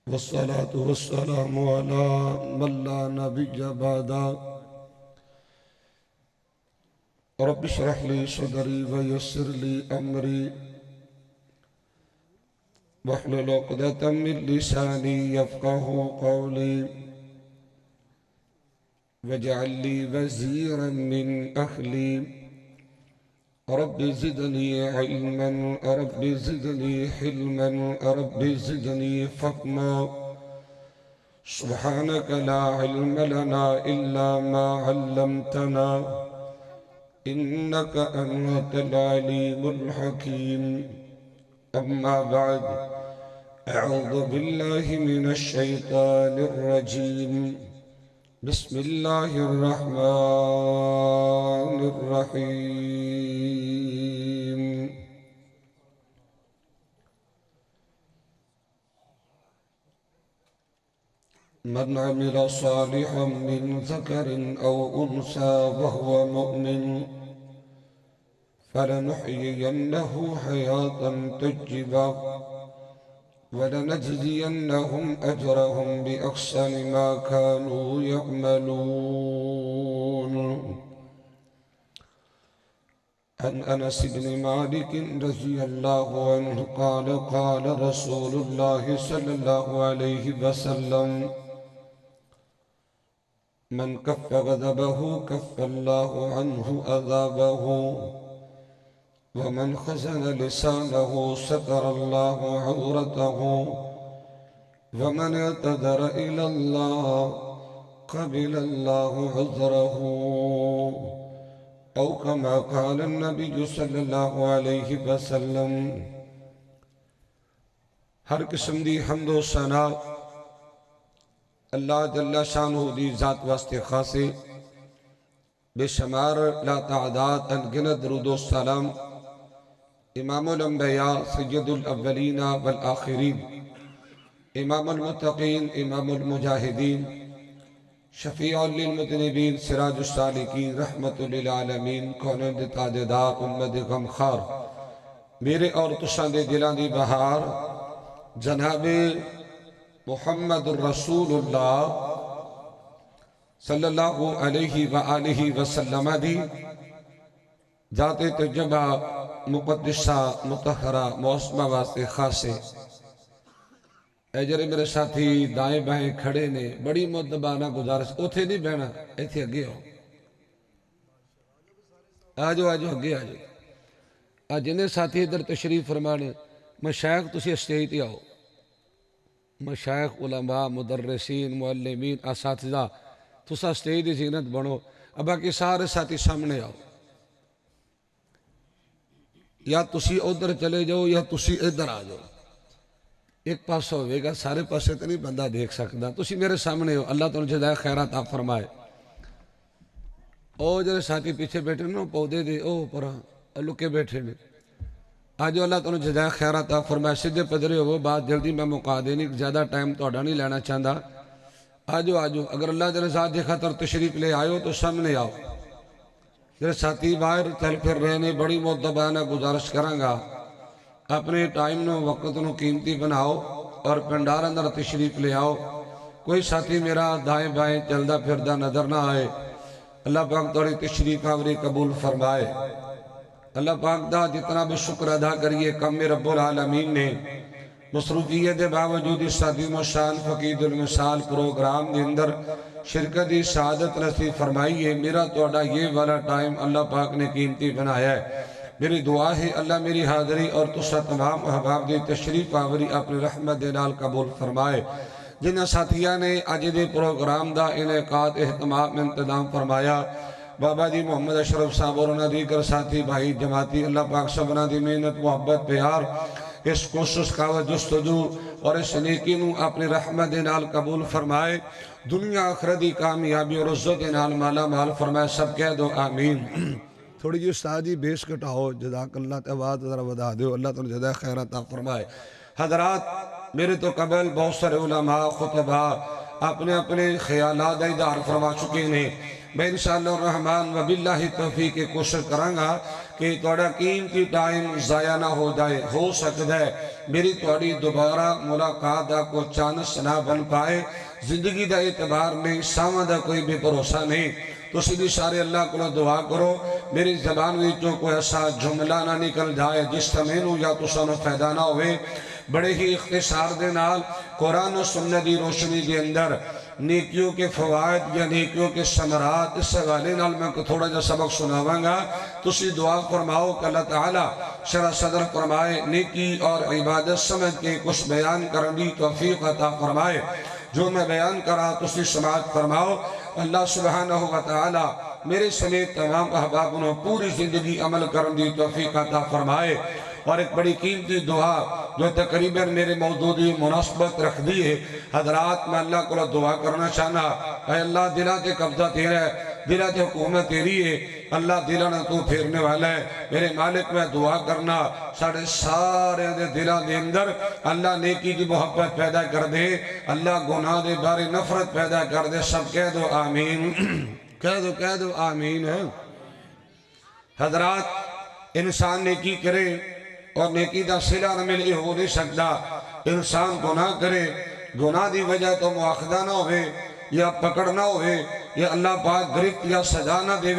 والصلاة والسلام على من لا نبي بعده رب اشرح لي صدري ويسر لي أمري واحلل عقدة من لساني يفقه قولي واجعل لي وزيرا من أهلي رب زدني علما رب زدني حلما رب زدني فهما سبحانك لا علم لنا إلا ما علمتنا إنك أنت العليم الحكيم أما بعد أعوذ بالله من الشيطان الرجيم بسم الله الرحمن الرحيم من عمل صالحا من ذكر أو أنثى وهو مؤمن فلنحيينه حياة طيبة ولنجزينهم أجرهم بأحسن ما كانوا يعملون عن أنس بن مالك رضي الله عنه قال قال رسول الله صلى الله عليه وسلم من كف غضبه كف الله عنه عذابه ومن خزن لسانه ستر الله عورته ومن اعتذر إلى الله قبل الله عذره أو كما قال النبي صلی اللہ علیہ وسلم۔ ہر قسم دی حمد و ثنا اللہ جل شانہ دی ذات واسطے خاصے، بے شمار لا تعداد انگنت درود و سلام امام الانبیاء سید الاولین والآخرین، امام المتقین امام المجاہدین، شفیع للمذنبین سراج السالکین، رحمت للعالمین، کونین دے تاجدار، امت غمخار، میرے اور تساں دے دلاں دی بہار جناب محمد الرسول اللہ صلی اللہ علیہ وآلہ وسلم دی ذات تجبہ مقدسہ مطہرہ موسمہ واسطے خاصے۔ اے جرے میرے ساتھی دائیں بائیں کھڑے نے بڑی مدبانہ گزارش اوتھے نہیں بہنا ایتھے اگے ہو آجو آجو اگے آجو آج جنہیں ساتھی ادھر تشریف فرمانے مشایخ تسی اسٹیج تے آؤ، مشایخ علماء مدرسین معلمین اساتذہ تسا اسٹیج دی زینت بنو، اب باقی سارے ساتھی سامنے آؤ، یا تسی ادھر چلے جاؤ یا تسی ادھر آ جاؤ، ایک پاسا ہوئے گا سارے پاسے تو نہیں بندہ دیکھ سکتا، تسی میرے سامنے ہو، اللہ تعالیٰ جزائے خیرات آپ فرمائے۔ او جنہیں ساتھی پیچھے بیٹھے نا پودے دے او پرا لکے بیٹھے نے، آجو اللہ تعالیٰ جزائے خیرات آپ فرمائے، سدھے پدرے ہو بات جلدی میں مقا دینی زیادہ ٹائم تو اڈا نہیں لینا چاہتا، آجو آجو اگر اللہ جنہیں ذات دی خاطر تشریف لے آئے تو سامنے آؤ، جنہیں ساتھی باہر چل پھر رہنے بڑی مدبانہ گزارش کرانگا، اپنے ٹائم نو وقت نو قیمتی بناؤ اور پنڈار اندر تشریف لے آؤ، کوئی ساتھی میرا دائیں بائیں چلدہ پھردہ نظر نہ آئے، اللہ پاک توڑی تشریف آوری قبول فرمائے۔ اللہ پاک دا جتنا بھی شکر ادا کریے کم میں رب العالمین نے مصروفیت دے باوجود اس عظیم و شان فقید المثال پروگرام دے اندر شرکتی سعادت نصیب فرمائیے۔ میرا توڑا یہ والا ٹائم اللہ پاک نے قیمتی بنایا ہے، میری دعا ہے اللہ میری حاضری اور تسا تمام احباب دی تشریف آوری اپنی رحمت دے نال قبول فرمائے۔ جنہ ساتھیاں نے آج دے پروگرام دا انعقاد اہتمام انتظام فرمایا، بابا جی محمد اشرف صاحب اور انہاں دیگر ساتھی بھائی جماعتی، اللہ پاک سبنا دی محنت محبت پیار اس کوشش کا جستجو اور اس نیکی نو اپنی رحمت دے نال قبول فرمائے، دنیا آخرت دی کامیابی اور عزت دے نال مالا مال فرمائے، سب کہہ دو آمین۔ تھوڑی جی استاد جی بیس کٹاؤ، جزاک اللہ تعالیٰ ذرا ودا دیو، اللہ تعالیٰ جزائے خیرات فرمائے۔ حضرات میرے تو قبل بہت سارے علماء خطبہ اپنے اپنے خیالات اظہار فرما چکے ہیں، میں انشاءاللہ الرحمن و باللہ توفیق کوشش کرانگا کہ توڑا قیمتی ٹائم ضائع نہ ہو جائے. ہو سکتا ہے میری توڑی دوبارہ ملاقات دا کو چانس نہ بن پائے. زندگی دا اعتبار نہیں، سامہ دا کوئی بھی بھروسہ نہیں. تو سیدھی سارے اللہ کو دعا کرو میری زبان ویچوں کو ایسا جملہ نہ نکل جائے جس تمینو یا تو سانو فائدہ نہ ہوئے. بڑے ہی اختصار دے نال قرآن و سنت دی روشنی دے اندر نیکیوں کے فوائد یا نیکیوں کے ثمرات اس حوالے نال میں تھوڑا جا سبق سناواں گا. تسی دعا فرماؤ کہ اللہ تعالیٰ شرح صدر فرمائے، نیکی اور عبادت سمجھ کے کچھ بیان کرنے توفیق عطا فرمائے. جو میں بیان کرا تسی سماعت فرماؤ. اللہ سبحانہ و تعالیٰ میرے سمیت تمام احباب انہوں پوری زندگی عمل کرنے توفیق عطا فرمائے. اور ایک بڑی قیمتی دعا جو تقریباً میرے موضوعی مناسبت رکھ دی ہے. حضرات میں اللہ کو دعا کرنا چاہنا، اے اللہ دلہ تے قبضہ تیرا ہے، دلہ تے حکومت تیری ہے. اللہ دلہ نہ تو پھیرنے والا ہے. میرے مالک میں دعا کرنا ساڑھے سارے دلہ دے اندر اللہ نیکی کی محبت پیدا کر دے، اللہ گناہ دے بارے نفرت پیدا کر دے. سب کہہ دو آمین. کہہ دو آمین. حضرات انسان نیکی کرے اور نیکی دا صلہ نہ ملے ہو نہیں سکتا. انسان گناہ کرے، گناہ دی وجہ تو مواخذہ نہ ہوئے یا پکڑ نہ ہوئے یا اللہ پاک گرفت یا سزا نہ دے،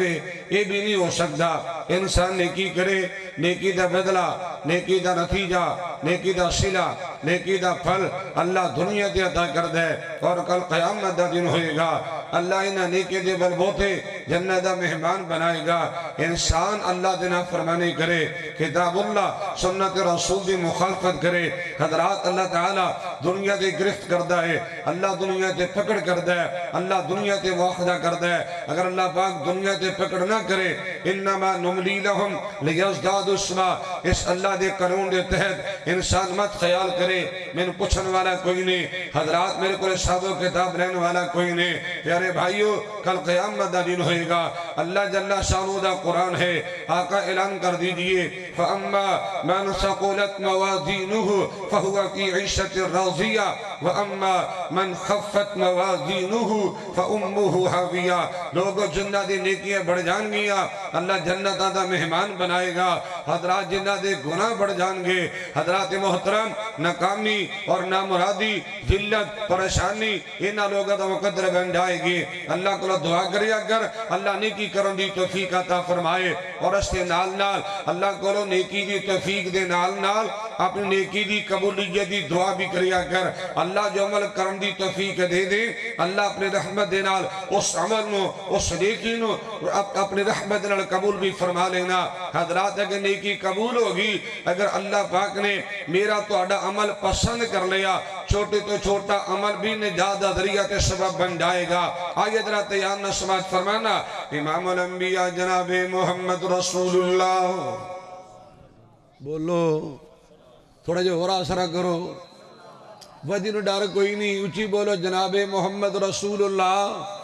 یہ بھی نہیں ہو سکتا. انسان نیکی کرے، نیکی دا بدلہ، نیکی دا نتیجہ، نیکی دا صلہ، نیکی دا پھل اللہ دنیا دے عطا کر دے. اور کل قیامت دا دن ہوئے گا اللہ انہا نیکی دے بلبوتے جنت دا مہمان بنائے گا. انسان اللہ دینا فرمانی کرے، کتاب اللہ سنت رسول دی مخالفت کرے. حضرات اللہ تعالیٰ دنیا دے گرفت کردہ ہے، اللہ دنیا دے پکڑ کردہ ہے، اللہ دنیا دے واخدہ کردہ ہے. اگر اللہ پاک دنیا دے پکڑ نہ کرے، انما نملی لہم لیزداد اسما، اس اللہ دے قانون دے تحت انسان مت خیال کرے میں پوچھن والا کوئی نہیں. حضرات میرے کو حساب و کتاب رہنے والا کوئی نہیں. پیارے بھائیو کل قیامت دا دن ہوئے گا. اللہ جل شانہ دا قرآن ہے، آقا اعلان کر دیجئے فَأَمَّا مَنْ ثَقُلَتْ مَوَازِينُهُ فَهُوَ فِي عِيشَةٍ رَاضِيَّةٍ وَأَمَّا مَنْ خَفَّتْ مَوَازِينُهُ فَأُمُّهُ هَاوِيَةٌ. لوگوں جنہ دے نیکیاں بڑھ جان گیا اللہ جنت دا مہمان بنائے گا. حضرات جنہ دے گناہ بڑھ جان گے، حضرات محترم ناکامی اور نامرادی ذلت پریشانی انہا لوگوں دا مقدر بن جائے گی. اللہ کو دعا کرے اگر اللہ نیکی کرن دی توفیق عطا فرمائے. اور اس کے نال نال اللہ کو نیکی دی توفیق دے نال نال اپنی نیکی دی قبولیت دی دعا بھی کرے اگر اللہ جو عمل کرن دی توفیق دے دے. اللہ اپنے رحمت دے نال اس عمل نو اس نیکی نو اپنے رحمت دے نال قبول بھی فرما لینا. حضرات اگر نیکی قبول ہوگی، اگر اللہ پاک نے میرا تو اڈا عمل پسند کر لیا، چھوٹے تو چھوٹا عمل بھی نجات دا ذریعہ کے سبب بن جائے گا. آئیے ذرا تیار نہ سماعت فرمانا امام الانبیاء جناب محمد رسول اللہ. بولو تھوڑا جو ہو رہا سرا کرو، وجہ نو ڈر کوئی نہیں، اچھی بولو جناب محمد رسول اللہ.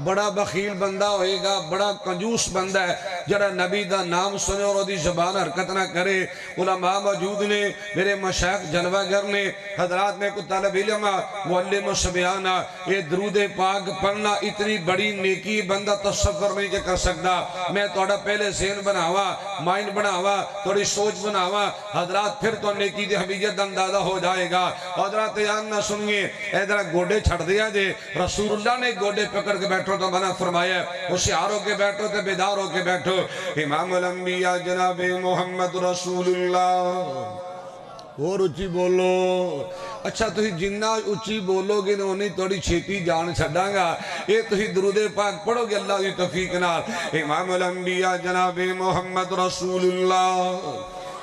بڑا بخیل بندہ ہوئے گا، بڑا کنجوس بندہ ہے جڑا نبی دا نام سنے اور دی زبان حرکت نہ کرے. علماء موجود نے، میرے مشایخ جلوہ گر نے. حضرات میں کو طالب علم معلم و سبیانہ، یہ درود پاک پڑھنا اتنی بڑی نیکی بندہ تصور نہیں کر سکتا. میں توڑا پہلے ذہن بناوا، مائنڈ بناوا، توڑی سوچ بناوا، حضرات پھر تو نیکی دے حمیت اندازہ ہو جائے گا. حضرات یاد نہ سنگے اے ذرا گوڑے چھڑ دیا جے. رسول اللہ نے گوڑے پکڑ کے بیٹھو تو منع فرمایا، ہوشیار ہو کے بیٹھو تو بیدار ہو کے بیٹھو. امام الانبیاء جناب محمد رسول اللہ. اور اچھی بولو. اچھا تھی جنہ اچھی بولو گے انہیں توڑی چھیتی جان چھڑا گا. یہ تھی درود پاک پڑھو گے اللہ کی توفیق نال. امام الانبیاء جناب محمد رسول اللہ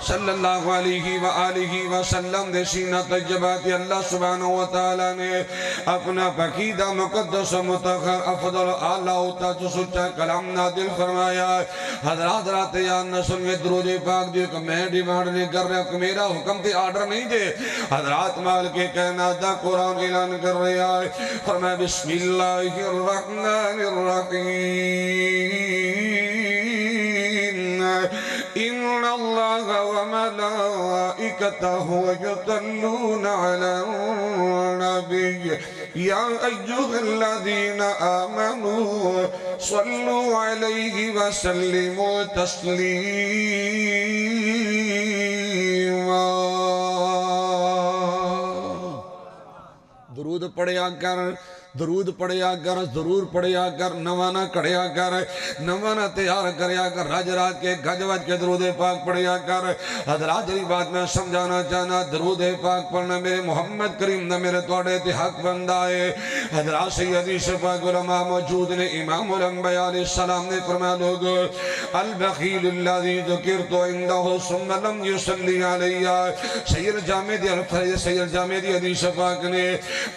صلی اللہ علیہ وآلہ وسلم دے سینہ طیبات اللہ سبحانہ وتعالی نے اپنا پاکیزہ مقدس متخر افضل اعلیٰ ہوتا تو سچا کلام نادل فرمایا. حضرات یاد نہ سنگے درود پاک دے کہ میں ڈیمانڈ نہیں کر رہا کہ میرا حکم تے آرڈر نہیں دے. حضرات مال کے کائنات دا قرآن اعلان کر رہا ہے. فرمایا بسم اللہ الرحمن الرحیم ان اللہ وملائکتہ یصلون علی النبی یا ایھا الذین آمنوا صلوا علیہ وسلموا تسلیما۔ درود پڑھیا کر، درود پڑھیا کر، ضرور پڑھیا کر، نوانا کڑھیا کر، نوانا تیار کریا کر، راج رات کے گج وج کے درود پاک پڑھیا کر۔ حضرات جی بات میں سمجھانا چاہنا، درود پاک پڑھنا میرے محمد کریم نے میرے توڑے تے حق بندہ ہے۔ حضرات سیدی شفاق علماء موجود نے، امام الانبیاء علیہ السلام نے فرمایا لوگ البخیل الذی ذکرت عنده ثم لم يصلی علیہ، سید جامعی الفریض سید جامعی حدیث پاک نے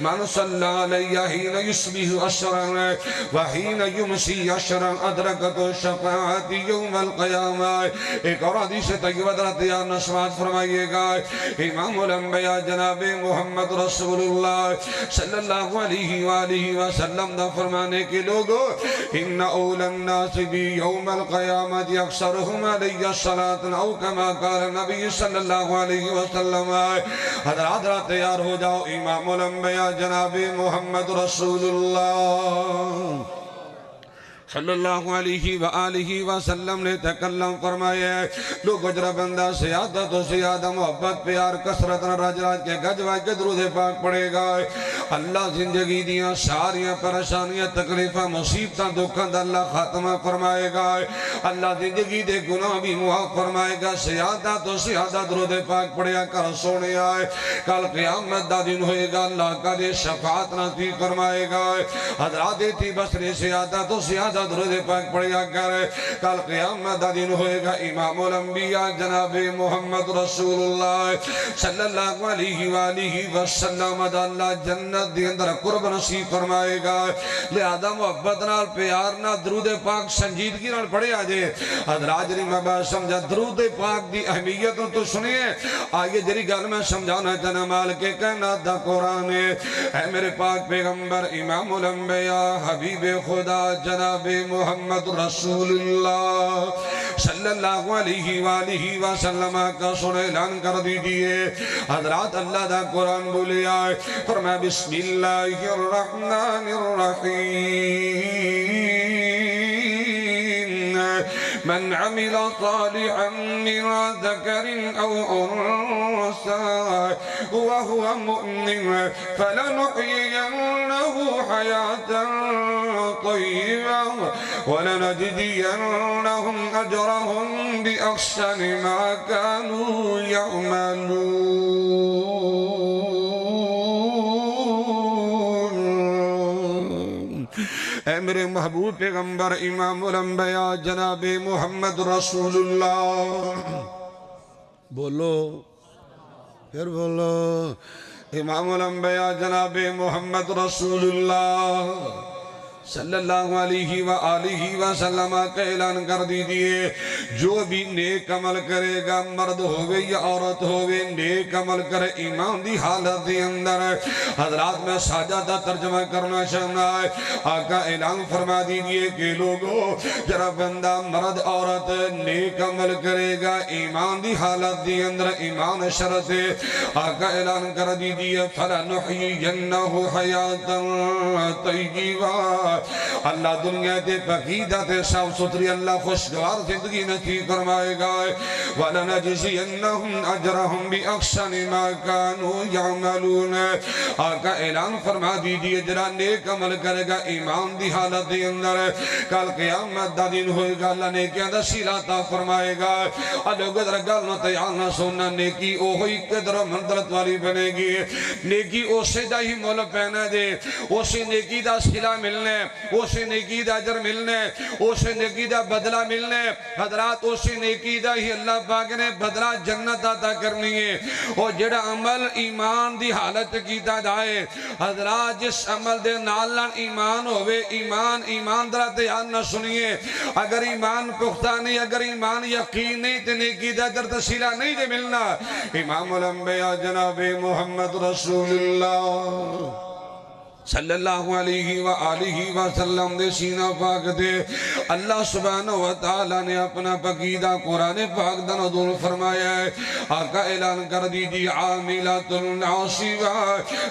من صلی علیہ حین یصبح عشرا وحین یمسی عشرا ادرکت الشفاعت یوم القیامہ۔ ایک اور حدیث طیبہ دراتیار نسمات فرمائیے گا، امام الانبیاء جناب محمد رسول اللہ صلی اللہ علیہ وآلہ وسلم دا فرمانے کے لوگو ان اول الناس بی یوم القیامت اکثرهم علیہ الصلاة او کما قال نبی صلی اللہ علیہ وسلم۔ حضرات تیار ہو جاؤ، امام الانبیاء جناب محمد رسول اللہ صلی اللہ علیہ وآلہ وسلم نے تکلم فرمایا ہے، لوگ اجرہ بندہ سیادت و سیادہ محبت پیار کسرت راج راج کے گج واج کے درود پاک پڑے گا۔ اللہ زندگی دیاں ساریاں پریشانیاں تکلیفاں مصیبتاں دکھاں دا اللہ خاتمہ فرمائے گا۔ اللہ زندگی دے گناہ بھی معاف فرمائے گا۔ سیادت و سیادہ درود پاک پڑیا کر سونے آئے، کل قیامت دا دن ہوئے گا، اللہ کا دے شفاعت نصیب فرمائے گا۔ حضرات تھی بسر سیادت و سیادہ درود پاک پڑھیا کر، کل قیامت دا دن ہوئے گا، امام الانبیاء جناب محمد رسول اللہ صلی اللہ علیہ وآلہ وسلم دا اللہ جنت دی اندر قرب نصیب فرمائے گا۔ لہذا محبت نال پیار نال درود پاک سنجیدگی نال پڑھیا جے۔ حضرات جنی میں بات سمجھا درود پاک دی اہمیت تو سنیے، آئیے جری گل میں سمجھانا چاہنا مال کے کائنات دا قرآن ہے۔ اے میرے پاک پیغمبر امام الانبیاء حبیب خدا جناب محمد رسول اللہ صلی اللہ علیہ وآلہ وسلم کا سن اعلان کر دیجئے۔ حضرات اللہ دا قرآن بولے آئے، فرمایا بسم اللہ الرحمن الرحیم من عمل صالحا من ذکر او انثى وهو مؤمن فلنحيينه حياة طيبة ولنجزينهم أجرهم بأحسن ما كانوا يعملون۔ اے میرے محبوب پیغمبر امام الانبیاء جناب محمد رسول اللہ، بولو پھر بولو، امام الانبیاء جناب محمد رسول اللہ صلی اللہ علیہ وآلہ وسلم کا اعلان کر دیجئے، جو بھی نیک عمل کرے گا، مرد ہوئے یا عورت ہوئے، نیک عمل کرے ایمان دی حالت دی اندر۔ حضرات میں ساجدہ ترجمہ کرنا چاہنا ہے، آقا اعلان فرما دیجئے کہ لوگو جرا بندہ مرد عورت نیک عمل کرے گا ایمان دی حالت دی اندر، ایمان شرط ہے۔ آقا اعلان کر دیجئے فَلَنُحْيِيَنَّهُ حَيَاةً طَيِّبَةً، اللہ دنیا دے پقیدہ تے صاف ستھری اللہ خوشگوار زندگی نصیب فرمائے گا۔ وَلَنَجْزِيَنَّهُمْ أَجْرَهُمْ بِأَحْسَنِ مَا كَانُوا يَعْمَلُونَ۔ آقا اعلان فرما دیجئے جرا نیک عمل کرے گا ایمان دی حالت دی اندر، کل قیامت دا دن ہوئے گا، اللہ نیکیاں دا صلہ عطا فرمائے گا۔ اللہ قدر گلنا تیار نہ سننا، نیکی اوہی قدر و منزلت والی بنے گی، نیکی اسے دا ہی مول پہنا دے، اسے نیکی دا صلہ ملنے، اسے نیکی دا اجر ملنے، اسے نیکی دا بدلہ ملنے۔ حضرات اسے نیکی دا ہی اللہ پاک نے بدلہ جنت عطا کرنی ہے۔ اور جڑا عمل ایمان دی حالت کی جائے، حضرات جس عمل دے نالان ایمان ہوئے، ایمان درات یاد نہ سنیے، اگر ایمان پختہ نہیں، اگر ایمان یقین نہیں، تو نیکی دا اجر تسیلہ نہیں دے ملنا۔ امام الانبیاء جناب محمد رسول اللہ صلی اللہ علیہ وآلہ وسلم دے سینہ پاک دے اللہ سبحانہ وتعالی نے اپنا پقیدہ قرآن پاک دا نزول فرمایا ہے۔ آقا اعلان کر دیجی عاملۃ ناصبہ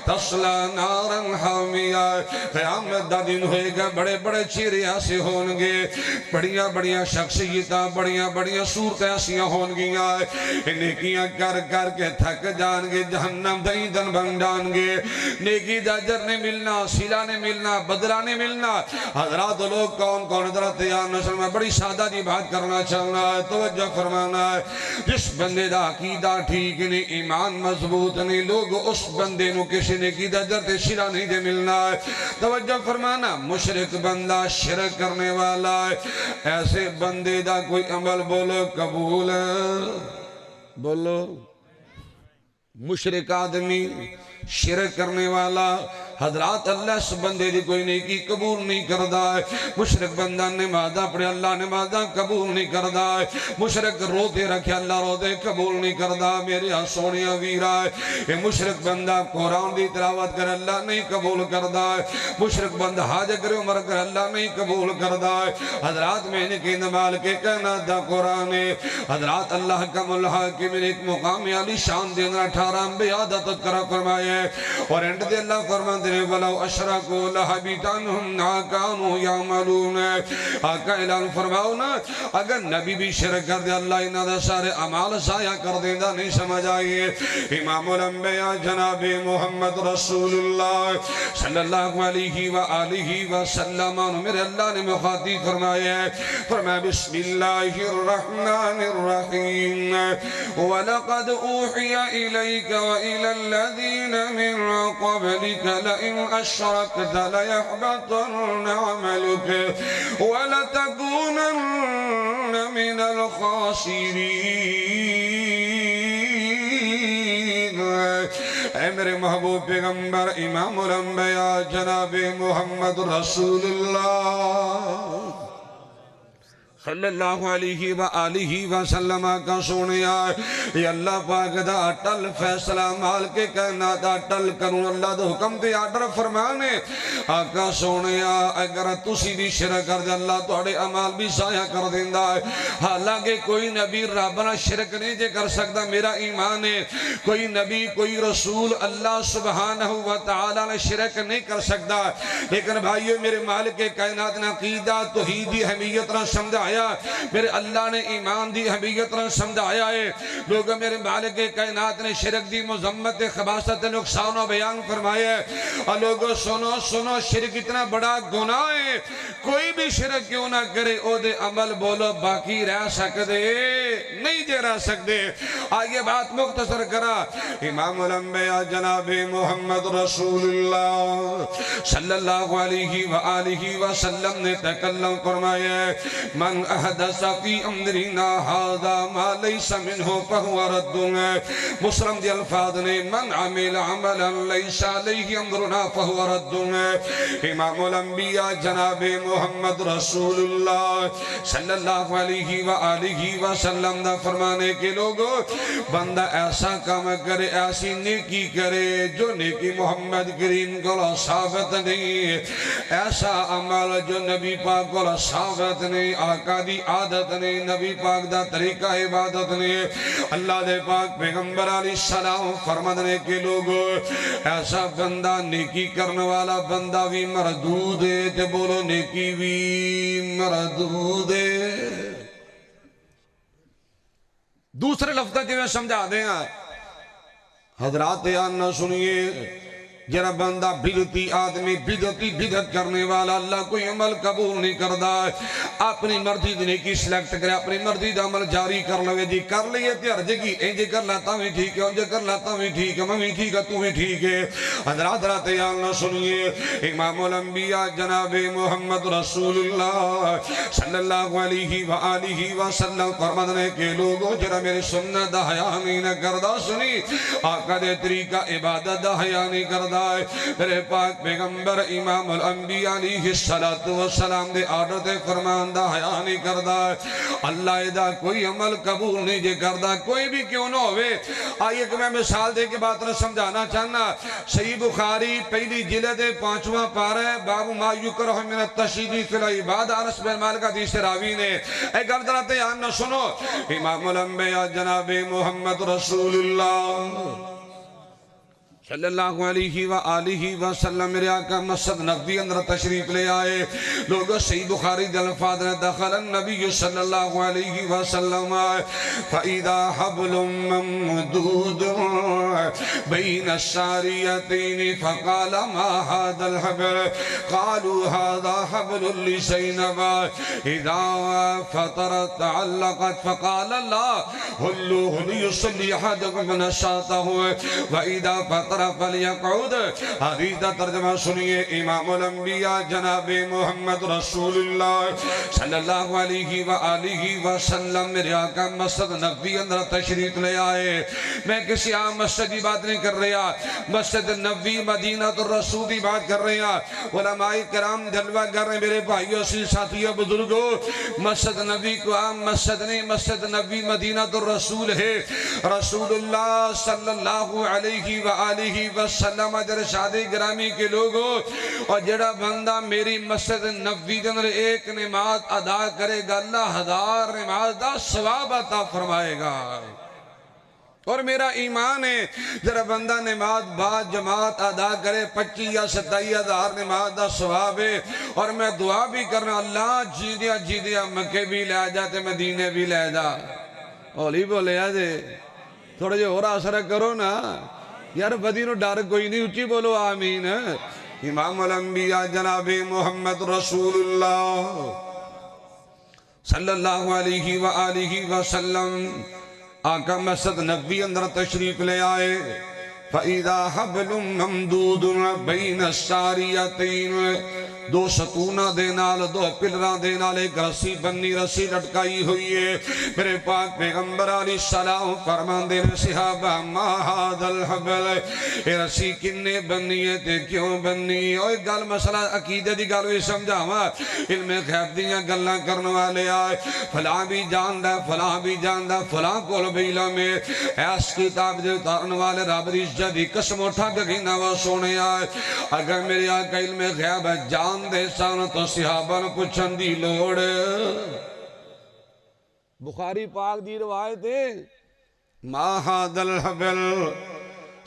تصلی نارا حامیہ، قیامت دا دن ہوئے گا، بڑے بڑے چہرے ایسے ہوں گے، بڑیاں بڑیاں شخصیتاں، بڑیاں بڑیاں صورتیں ایسیاں ہوں گیاں، نیکیاں کر کر کے تھک جان گے، جہنم دا ایندھن بن جان گے، نیکی دا اجر نہیں ملنا، صلہ نہیں ملنا، بدلہ نہیں ملنا۔ حضرات لوگ کون کون حضرت یا نسل میں بڑی سادہ دی بات کرنا چاہنا ہے، توجہ فرمانا ہے۔ جس بندے دا عقیدہ ٹھیک نہیں، ایمان مضبوط نہیں، لوگ اس بندے نو کسی نے کی دا اجر تے صلہ نہیں دے ملنا ہے۔ توجہ فرمانا، مشرک بندہ شرک کرنے والا ہے، ایسے بندے دا کوئی عمل بولو قبول ہے، بولو مشرک آدمی شرک کرنے والا حضرات اللہ اس بندے دی کوئی نیکی قبول نہیں کردہ ہے۔ مشرک بندہ نمازہ پڑھے اللہ نمازہ قبول نہیں کردہ ہے۔ مشرک روتے رکھے اللہ روتے قبول نہیں کردہ، میرے سونیاں ویرہ ہے۔ یہ مشرک بندہ قرآن دی تلاوت کر اللہ نہیں قبول کردہ ہے۔ مشرک بندہ حاج کرے عمر کر اللہ نہیں قبول کردہ ہے۔ حضرات میں نے کہ نمال کے کہنا دا قرآن ہے۔ حضرات اللہ کا ملحاکم میں ایک مقام علی شان دینا 18 انبیاء دا تذکرہ فرمایا ہے، اور انڈ دے اللہ فرمان وَلَوْ أَشْرَكُوا لَحَبِطَ عَنْهُمْ مَا كَانُوا يَعْمَلُونَ۔ آقا اعلان فرماؤ نا، اگر نبی بھی شرک کر دے اللہ انہاں دے سارے اعمال ضائع کر دیندہ، نہیں سمجھ آئیے۔ امام الانبیاء جناب محمد رسول اللہ صلی اللہ علیہ وآلہ وسلم میرے اللہ نے مخاطب فرمایا ہے، فرمایا بسم اللہ الرحمن الرحیم وَلَقَدْ أُوحِيَ إِلَيْكَ وَإِلَى الَّذِينَ مِن قَبْلِكَ لَئِنْ أَشْرَكْتَ لَيَحْبَطَنَّ عَمَلُكَ وَلَتَكُونَنَّ مِنَ الْخَاسِرِينَ۔ اے میرے محبوب پیغمبر امام الانبیاء جناب محمد رسول اللہ صلی اللہ علیہ وآلہ وسلم کا سونیا یہ اللہ پاک دا اٹل فیصلہ مال کے کہنا دا اٹل کروں اللہ دا حکم دے آڈر فرمانے آقا سونیا اگر تسی بھی شرک کر دے اللہ توڑے عمال بھی ضائع کر دیندہ ہے۔ حالانکہ کوئی نبی ربنا شرک نہیں جے کر سکتا، میرا ایمان ہے کوئی نبی کوئی رسول اللہ سبحانہ وتعالی نے شرک نہیں کر سکتا، لیکن بھائیو میرے مالک کائنات نے عقیدہ توحیدی حمیت نہ سمجھایا، میرے اللہ نے ایمان دی حمیت نہ سمجھایا ہے۔ لوگ میرے مالک کائنات نے شرک دی مذمت خباثت نقصان و بیان فرمایا ہے، اور لوگوں سنو سنو شرک اتنا بڑا گناہ ہے، کوئی بھی شرک کیوں نہ کرے او دے عمل بولو باقی رہ سکتے نہیں جے رہ سکتے۔ آئیے بات مختصر کرا، امام الانبیاء جناب محمد رسول اللہ صلی اللہ علیہ وآلہ وسلم نے تکلم فرمایا ہے، من احدث فی امرنا ھذا ما لیس منہ فہو رد۔ مسلم دی الفاظ نے من عمل عملا لیس علیہ امرنا فہو رد۔ امام الانبیاء جناب محمد رسول اللہ صلی اللہ علیہ وآلہ وسلم دا فرمانے کے لوگوں بندہ ایسا کام کرے ایسی نیکی کرے جو نیکی محمد کریم کو ثابت نہیں، ایسا عمل جو نبی پاک کو ثابت نہیں، آقا دی عادت نہیں، نبی پاک دا طریقہ عبادت نہیں، اللہ دے پاک پیغمبر علیہ السلام فرمانے کے لوگوں ایسا بندہ نیکی کرنے والا بندہ بھی مردود ہے، تے بولو نیکی بھی مردود ہے۔ دوسرے لفظہ جو میں سمجھا دیں حضرات یاد نہ سنیے، جرا بندہ بدعتی آدمی بدعت کرنے والا اللہ کوئی عمل قبول نہیں کردا ہے، اپنی مرضی دی نیکی سلیکٹ کرے، اپنی مرضی دا عمل جاری کر لوے جی کر لیے تے ہر جگہ انج کر لاتا بھی ٹھیک ہے، انج کر لاتا بھی ٹھیک ہے، میں بھی ٹھیک ہے تو بھی ٹھیک ہے۔ حضرات رات یاد نہ سنیے، امام الانبیاء جناب محمد رسول اللہ صلی اللہ علیہ وآلہ وسلم فرمانے کے لوگوں جرا میرے سنت دا حیا نہیں نہ کردا، سنی آقا دے طریقہ عبادت دا حیا نہیں کردا، کردا ہے میرے پاک پیغمبر امام الانبیاء علیہ السلام دے آرڈر دے فرمان دا حیا نہیں کردا ہے اللہ دا کوئی عمل قبول نہیں جے کردا کوئی بھی کیوں نہ ہوئے آئیے کہ میں مثال دے کے بات نہ سمجھانا چاہنا صحیح بخاری پہلی جلد 5واں پارہ ہے باب ما یکرہ من التشدید فی العباد انس بن مالک حدیث راوی نے اے گل ذرا دھیان نہ سنو امام الانبیاء جناب محمد رسول اللہ صلی اللہ علیہ وآلہ وسلم میرے آقا مسجد نبوی اندر تشریف لے آئے لوگوں صحیح بخاری دل الفاظ نے دخل النبی صلی اللہ علیہ وسلم فَإِذَا حَبْلٌ مَمْدُودٌ بَيْنَ السَّارِيَتَيْنِ فَقَالَ مَا هَذَا الْحَبْلُ قَالُوا هَذَا حَبْلٌ لِزَيْنَبَ إِذَا فَطَرَتْ تَعَلَّقَتْ فَقَالَ اللَّهُ هُلُّوهُ لِيُصَلِّ أَحَدُكُمْ نَشَاطَهُ وَإِذَا فَطَرَ فَلْيَقْعُدْ حدیث کا ترجمہ سنیے امام الانبیاء جناب محمد رسول اللہ صلی اللہ علیہ وآلہ وسلم میرے آقا مسجد نبوی اندر تشریف لے آئے میں کسی عام مسجد کی بات نہیں کر رہا مسجد نبوی مدینہ الرسول کی بات کر رہا علماء کرام جلوہ کر رہے میرے بھائیوں سے ساتھیوں بزرگوں مسجد نبوی کو عام مسجد نہیں مسجد نبوی مدینہ الرسول ہے رسول اللہ صلی اللہ علیہ وآلہ وسلم ارشاد گرامی کے لوگوں اور جڑا بندہ میری مسجد نبوی کے اندر ایک نماز ادا کرے گا اللہ 1000 نماز دا ثواب عطا فرمائے گا اور میرا ایمان ہے جڑا بندہ نماز بعد جماعت ادا کرے 25 یا 27 ہزار نماز دا ثواب ہے اور میں دعا بھی کرنا اللہ جیدیا مکے بھی لے جاتے مدینے بھی لے جا اولی بولے آجے تھوڑا جو ہو رہا اثر کرو نا یار بدی نو ڈر کوئی نہیں اچھی بولو آمین امام الانبیاء جناب محمد رسول اللہ صلی اللہ علیہ وآلہ وسلم آقا مسجد نبوی اندر تشریف لے آئے فَإِذَا حَبْلٌ مَمْدُودٌ بَيْنَ السَّارِيَتَيْنِ دو ستونہ دے نال دو پلران دے نال ایک رسی بنی رسی لٹکائی ہوئی ہے میرے پاک پیغمبر علیہ السلام فرمان دے صحابہ ما هذا الحبل اے رسی کنے بنی ہے تے کیوں بنی ہے اور ایک گل مسئلہ عقیدہ دی گل ہوئی سمجھاوا علم غیب دیاں گلاں کرنے والے آئے فلاں بھی جاندا فلاں بھی جاندا فلاں کول بھی علم ہے اس کتاب دے اتارن والے رب دی عزت دی قسم اٹھا کے گھنا وا سونے آئے اگر میرے آقا علم غیب جان دے سان تو صحابہ نے پوچھن دی لوڑ بخاری پاک دی روایت ہے ما هذا الحبل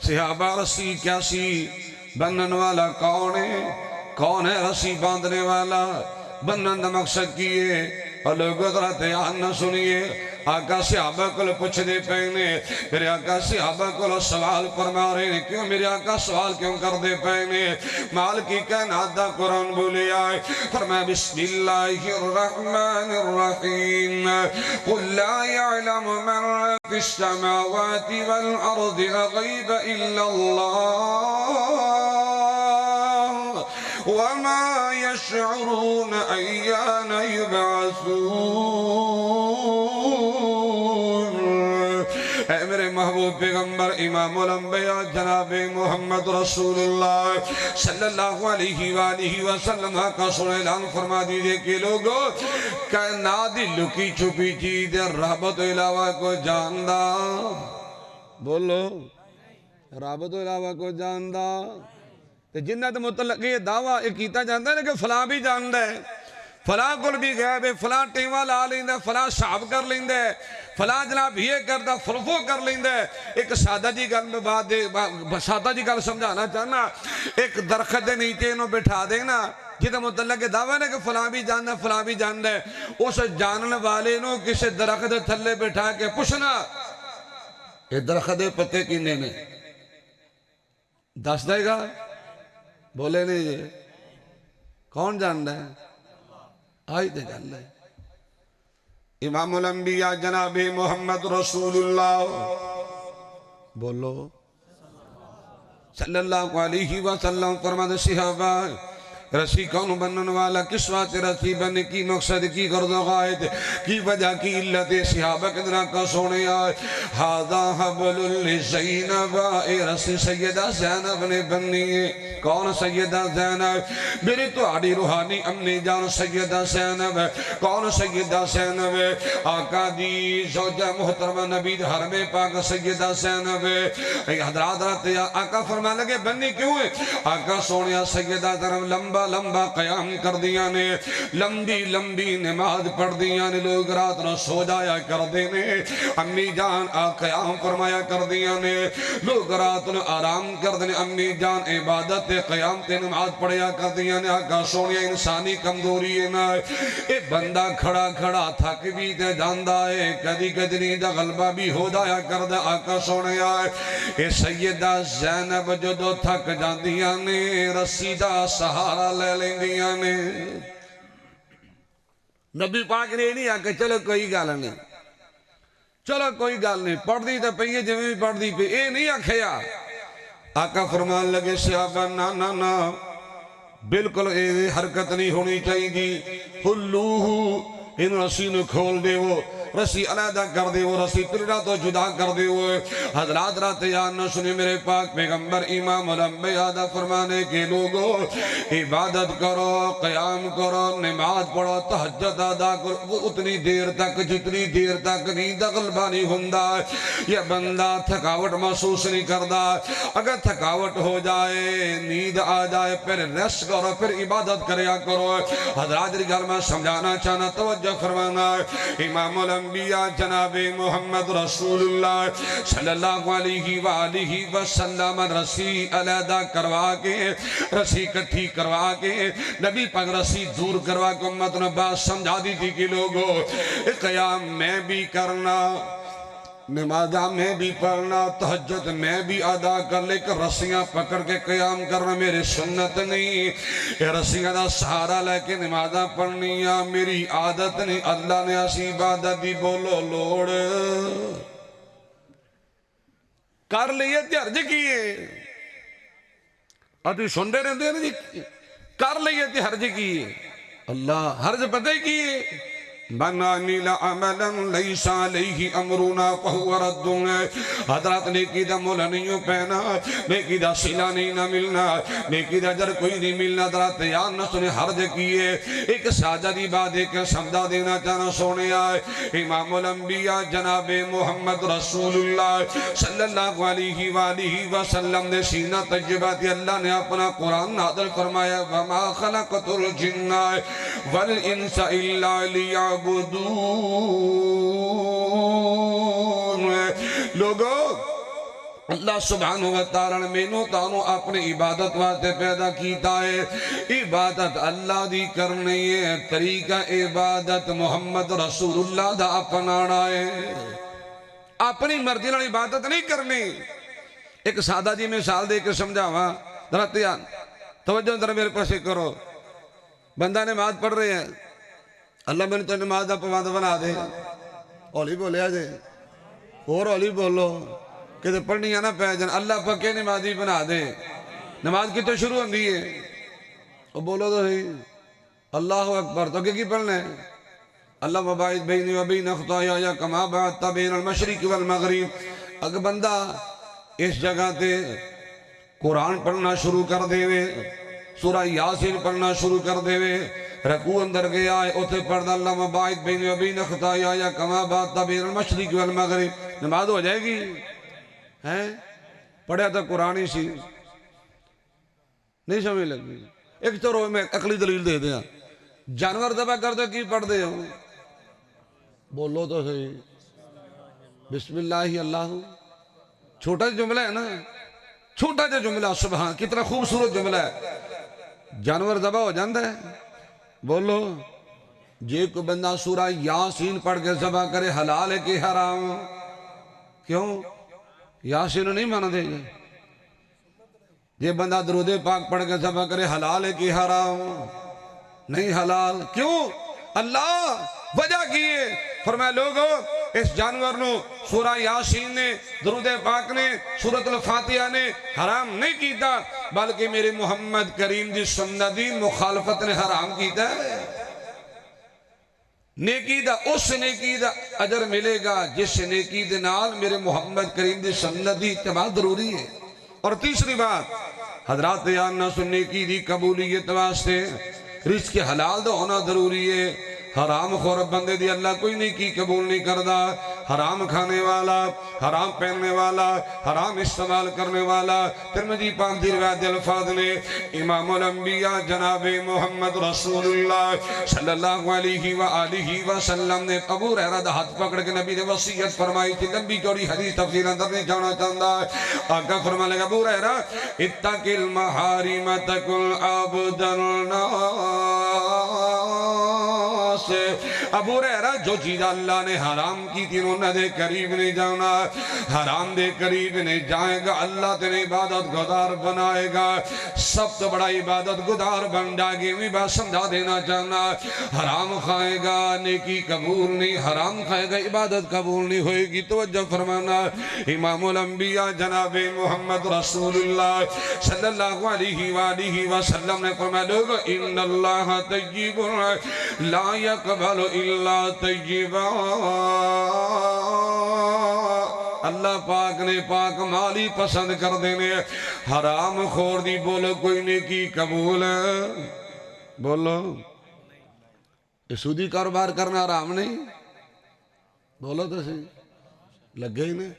صحابہ رسی کیا سی بنن والا کون ہے رسی باندھنے والا بنن دا مقصد کیے اور لوگوں ذرا دھیان نہ سنیے آقا صحابہ کو پوچھ دے پہنے میرے آقا صحابہ کو سوال فرما رہے ہیں کیوں میرے آقا سوال کیوں کر دے پہنے مال کی کائنات دا قرآن بولے آئے فرمایا بسم اللہ الرحمن الرحیم قل لا يعلم من في السماوات والأرض الغیب الا اللہ وما يشعرون أيان يبعثون اے میرے محبوب پیغمبر امام الانبیاء جناب محمد رسول اللہ صلی اللہ علیہ وآلہ وسلم کا سن اعلان فرما دیجئے کہ لوگوں کائنات دی لکی چھپی چیز رب تو علاوہ کو جاندہ بولو رب تو علاوہ کو جاندہ جنت متعلق یہ دعویٰ کیتا جانتا ہے کہ فلاں بھی جانتا ہے فلاں کل بھی غیب ہے فلاں ٹیمہ لا لیندہ فلاں صاحب کر لیندہ فلاں جناب یہ کرتا فلفو کر لیندہ ایک سادہ جی گل میں بات دے سادہ جی گل سمجھانا چاہنا ایک درخت دے نیچے انہوں بٹھا دینا جیدہ متعلق دعویٰ ہے کہ فلاں بھی جانتا ہے فلاں بھی جانتا ہے اس جاننے والے انہوں کسی درخت تھلے بٹھا کے پوچھنا یہ درخت پتے کینے نے دس دے گا بولے نہیں یہ کون جانتا ہے آئی دے جانتا ہے امام الانبیاء جناب محمد رسول اللہ بولو صلی اللہ علیہ وسلم فرماتے صحابہ رسی کون بنن والا کس واسطے رسی بن کی مقصد کی غرض و غائد کی وجہ کی علت صحابہ کے دنہ کا سونے آئے ہاذا حبل لزینب اے رسی سیدہ زینب نے بننی ہے کون سیدہ زینب میری تو آڑی روحانی امی جان سیدہ زینب کون سیدہ زینب آقا دی زوجہ محترمہ نبی حرم پاک سیدہ زینب حضرات رہتے ہیں آقا فرمانے لگے بننی کیوں ہے آقا سونیا سیدہ زینب لمبا لمبا قیام کر دیا نے لمبی لمبی نماز پڑھ دیا نے لوگ رات نہ سو جایا کر دینے امی جان قیام فرمایا کر دیا نے لوگ رات نہ آرام کر دینے امی جان عبادت قیام تے نماز پڑھیا کر دیا نے آقا سونیا انسانی کمزوری ہے نا اے بندہ کھڑا کھڑا تھک بھی تے جاندہ ہے کدی کدی نیند غلبہ بھی ہو جایا کر دے آقا سونیا اے سیدہ زینب جو دو تھک جاندیاں نے رسیدہ سہارا لے لیندیاں نے نبی پاک نے نہیں آکے چلو کوئی گال نہیں چلو کوئی گال نہیں پڑھ دی تو پہیے جو بھی پڑھ دی پہ اے نہیں آکھیا آقا فرمان لگے صحابہ نا نا نا بالکل اے حرکت نہیں ہونی چاہیے گی حلوہو ان رسی نے کھول دے وہ رسی علیحدہ کر دے وہ رسی پرڑا تو جدا کر دے وہ حضرات رات یاد نہ سنے میرے پاک پیغمبر امام الانبیاء دا فرمانے کے لوگوں عبادت کرو قیام کرو نماز پڑھو تہجد ادا کرو وہ اتنی دیر تک جتنی دیر تک نیند غلبہ نہیں ہوندا یہ بندہ تھکاوٹ محسوس نہیں کردا اگر تھکاوٹ ہو جائے نیند آ جائے پھر ریسٹ کرو پھر عبادت کریا کرو حضرات دی گل میں سمجھانا چاہنا توجہ فرمانا امام الانبیاء جناب محمد رسول اللہ صلی اللہ علیہ وآلہ وسلم رسی علیحدہ کروا کے رسی کٹھی کروا کے نبی پاک رسی دور کروا کے امت نے بات سمجھا دی تھی کہ لوگوں قیام میں بھی کرنا نمازہ میں بھی پڑھنا تہجد میں بھی ادا کر لے کر رسیاں پکڑ کے قیام کرنا میرے سنت نہیں یہ رسیاں دا سہارا لے کے نمازہ پڑھنی میری عادت نہیں اللہ نے ایسی عبادت دی بولو لوڑ کر لیے تے حرج کیے ابھی سنتے رہتے ہیں جی کر لیے تے حرج کیے اللہ حرج پتہ ہی کیے من عمل عملا لیس علیہ امرنا فہو رد حضرات نیکی دا مولا نہیں پہنا نیکی دا صلہ نہیں نہ ملنا نیکی دا جر کوئی نہیں ملنا حضرات یاد نہ سنے حرج کیے ایک ساجدی بات ایک سمجھا دینا چاہنا سونے آئے امام الانبیاء جناب محمد رسول اللہ صلی اللہ علیہ وآلہ وسلم نے سینہ تجربات اللہ نے اپنا قرآن نازل فرمایا وما خلقت الجن والانس الا لیعبدون لوگوں اللہ سبحانہ وتعالی نے مینوں تانوں اپنے عبادت واسطے پیدا کیتا ہے عبادت اللہ دی کرنی ہے طریقہ عبادت محمد رسول اللہ دا اپنانا ہے اپنی مرضی نال عبادت نہیں کرنی ایک سادہ جی مثال دے کے سمجھاواں ذرا دھیان توجہ ذرا میرے پاس کرو بندہ نماز پڑھ رہے ہیں اللہ میں نے تو نماز دا پابند بنا دے اولی بولے آجے اور اولی بولو کہ تو پڑھنی ہے نا پہ جن اللہ پکے نمازی بنا دے نماز کی تو شروع ہوندی ہے اور بولو تو صحیح اللہ اکبر تو کی پڑھنا ہے اللہ مباعد بینی و بین خطایا یا کما بعدت بین المشرق والمغرب اگر بندہ اس جگہ تے قرآن پڑھنا شروع کر دے سورہ یاسین پڑھنا شروع کر دے رکوع اندر گیا ہے اوتے پڑھنا اللہ مباعد بینی و بین خطایا یا کما بعدت بین المشرق والمغرب نماز ہو جائے گی پڑھیا تھا قرآن ہی سی نہیں سمجھ لگی ایک تو میں عقلی دلیل دے دیا جانور ذبح کر دے کی پڑھ دے ہوں بولو تو صحیح بسم اللہ اللہ چھوٹا جملہ ہے نا چھوٹا جو جملہ سبحان کتنا خوبصورت جملہ ہے جانور ذبح ہو جاندہ ہے بولو جے کو بندہ سورہ یاسین پڑھ کے ذبح کرے حلال ہے کہ حرام کیوں یاسین نہیں مانا دے گا یہ بندہ درود پاک پڑھ کے ذبح کرے حلال ہے کہ حرام نہیں حلال کیوں اللہ وجہ کیے فرمایا لوگوں اس جانور نو سورہ یاسین نے، درود پاک نے، سورۃ الفاتحہ نے حرام نہیں کیتا، بلکہ میرے محمد کریم دی سنت دی مخالفت نے حرام کیتا ہے۔ نیکی دا اس نیکی دا اجر ملے گا جس نیکی دے نال میرے محمد کریم دی سنت دی اتباع ضروری ہے۔ اور تیسری بات حضرات جاننا سن نیکی دی قبولیت واسطے رزق حلال دا ہونا ضروری ہے۔ حرام خور بندے دی اللہ کوئی نیکی قبول نہیں کردا۔ حرام کھانے والا، حرام پہننے والا، حرام استعمال کرنے والا، ترمذی پاک دی روایت الفاظ نے امام الانبیاء جناب محمد رسول اللہ صلی اللہ علیہ وآلہ وسلم نے ابو ہریرہ دا ہاتھ پکڑ کے نبی نے وصیت فرمائی تھی۔ لمبی چوڑی حدیث تفصیل اندر نہیں جانا چاہتا ہے۔ آقا فرمانے لگا ابو ہریرہ اتق المحارم تکن عبد الناس، ابو ہریرہ جو چیز اللہ نے حرام کی تھی انہوں نے دے قریب نہیں جانا، حرام دے قریب نہیں جائے گا، اللہ تیرے عبادت گزار بنائے گا، سب تو بڑا عبادت گزار بن جائے گی۔ میں بات سمجھا دینا چاہنا، حرام کھائے گا نیکی قبول نہیں، حرام کھائے گا عبادت قبول نہیں ہوئے گی۔ توجہ فرمانا، امام الانبیاء جناب محمد رسول اللہ صلی اللہ علیہ وآلہ وسلم نے فرمایا لوگو ان اللہ طیب لا یقبل الا طیبا، اللہ پاک نے پاک مالی پسند کر دینے، حرام خور دی بولو کوئی نیکی قبول ہے؟ بولو سودی کاروبار کرنا حرام نہیں؟ بولو تو صحیح، لگے ہی نہیں۔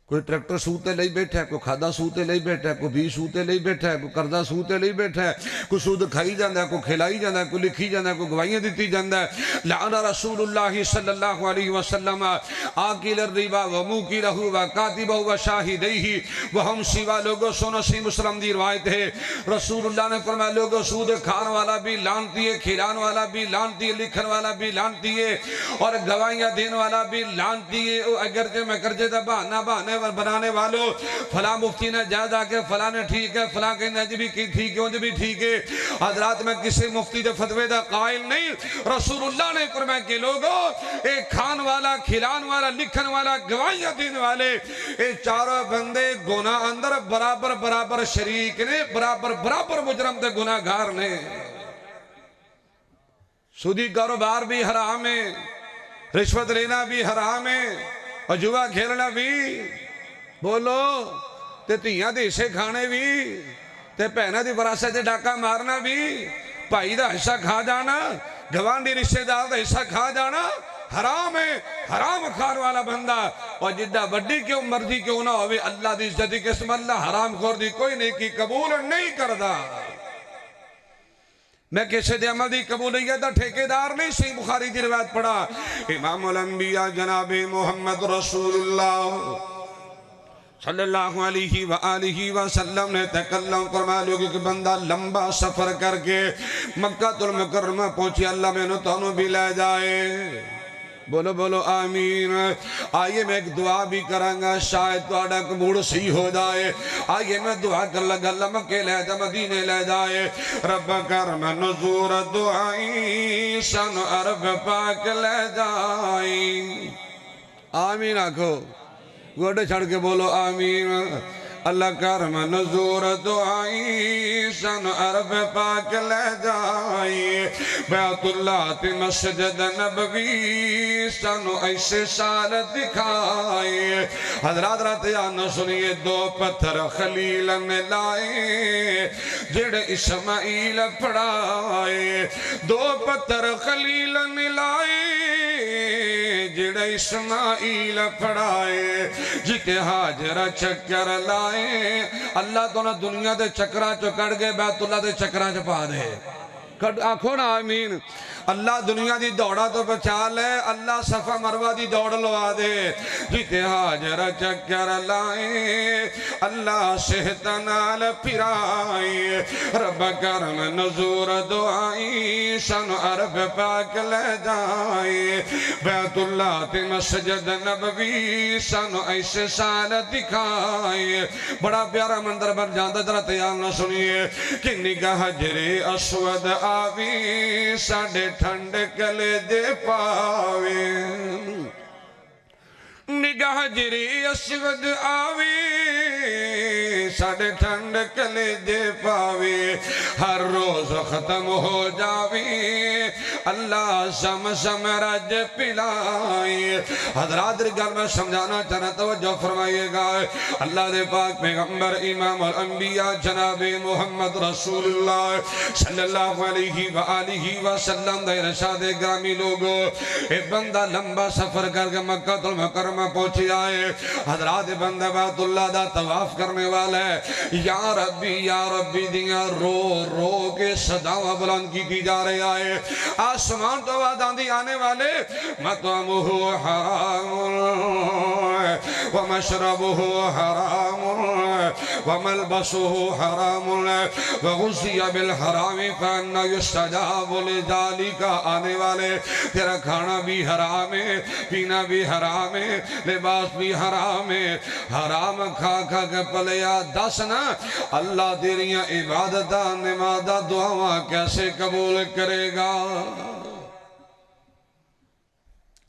کوئی ٹریکٹر سوتے لئی بیٹھا ہے، کوئی کھادا سوتے لئی بیٹھا ہے، کوئی بھی سوتے لئی بیٹھا ہے، کوئی قرضہ سوتے لئی بیٹھا ہے، کوئی سود کھائی جاندہ ہے، کوئی کھلائی جاندہ ہے، کوئی لکھی جاندہ ہے، کوئی گوائیاں دیتی جاندہ ہے۔ لعن رسول اللہ صلی اللہ علیہ وسلم آکل الربا وموکلہ وکاتبہ وشاہدیہ وہم سوا لوگوں سنو سی مسلم دی روایت ہے۔ رسول اللہ نے فرمایا لوگوں سود کھان والا بھی لانتی ہے، کھلان والا بھی لانتی ہے، لکھن والا بھی لانتی ہے، اور گوائیاں دین والا بھی لانتی ہے۔ اگرچہ میں کرجے دا بہانے بنانے والوں فلاں مفتی نے جائز آکے فلاں نے ٹھیک ہے، فلاں کے نجی بھی ٹھیک ہے، انجھ بھی ٹھیک ہے۔ حضرات میں کسی مفتی دے فتوے دا قائل نہیں، رسول اللہ نے فرمایا کہ لوگوں ایک کھان والا، کھلان والا، لکھن والا، گواہیاں دین والے، اے چاروں بندے گناہ اندر برابر برابر شریک نے، برابر برابر مجرم دے گناہ گار نے۔ سودی کاروبار بھی حرام ہے، رشوت لینا بھی حرام ہے، اور جوا کھیلنا بھی، بولو تے تیاں دے حصے کھانے بھی، تے پہنہ دی وراثت تے ڈاکہ مارنا بھی، بھائی دا حصہ کھا جانا، گوانڈی رشتہ دار دا حصہ کھا جانا حرام ہے۔ حرام کھان والا بندہ اور جدہ بڑی کیوں مرضی کیوں نہ ہوئے اللہ دی عزت دی قسم اللہ حرام خور دی کوئی نیکی قبول نہیں کردہ۔ میں کسی دے عمل دی قبولیت دا ٹھیکیدار نہیں، صحیح بخاری دی روایت پڑھا۔ امام الانبیاء جناب محمد رسول اللہ صلی اللہ علیہ وآلہ وسلم نے تکلم فرمایا لوگوں کہ بندہ لمبا سفر کر کے مکہ المکرمہ پہنچی اللہ میں نے تو بھی لے جائے، بولو بولو آمین۔ آئیے میں ایک دعا بھی کرانگا، شاید تو آڈا کموڑ سی ہو جائے۔ آئیے میں دعا کر لگا اللہ مکہ لے جا مدینے لے جائے۔ رب کرم نزور دعائی شن عرب پاک لے جائیں، آمین آکھو، گوڑے چھڑ کے بولو آمین۔ اللہ کرم نزور دعائی شن عرب پاک لے جائیں، بیت اللہ تی مسجد نبوی شن ایسے سال دکھائیں۔ حضرات رات جانا سنیے دو پتھر خلیل نے لائے جڑے اسماعیل پڑھائے، دو پتھر خلیل نے لائے جڑے اسماعیل پڑھائے، جتے حاجرہ چکر لائے۔ اللہ تو نہ دنیا دے چکرہ چو کڑ گئے، بیت اللہ دے چکرہ چو پا دے، آنکھو نا آمین۔ اللہ دنیا دی دوڑا تو بچا لے، اللہ صفا مروہ دی دوڑ لوا دے، جتے حاجرہ چکر لائے اللہ صحت نال پھرائے۔ رب کرم نزور دعائی شن عرب پاک لے جائے، بیت اللہ تے مسجد نبوی شن ایسے سال دکھائے۔ بڑا پیارا مندر بن جاندہ ذرا تیار نہ سنیے کہ نگاہ حجر اسود آوی ساڑھے ٹھنڈ کلے دے پاوے، گاجری اسود آوی ساڑھے ٹھنڈ کلے دے پاوی ہر روز ختم ہو جاوی اللہ سم سم رج پلائی حضرات گھر میں سمجھانا چاہنا توجہ فرمائیے گا اللہ دے پاک پیغمبر امام الانبیاء جناب محمد رسول اللہ صلی اللہ علیہ وآلہ وسلم دے رشاد گرامی لوگو ایک بندہ لمبا سفر کر کے مکہ المکرمہ پہنچی آئے حضرات بندہ بیت اللہ دا طواف کرنے والا ہے یا ربی دیا رو رو کے صداوہ بلند کی دی جا رہے آئے آسمان تو وعدان دی آنے والے مطعمہ حرام ومشربہ حرام وملبسہ حرام وغزی بالحرام فانہ یستجاب لذالک آنے والے تیرا کھانا بھی حرام ہے پینا بھی حرام ہے لباس بھی حرام ہے حرام کھا کھا کے پلیا دسنا اللہ تیریاں عبادتہ نمازہ دعاواں کیسے قبول کرے گا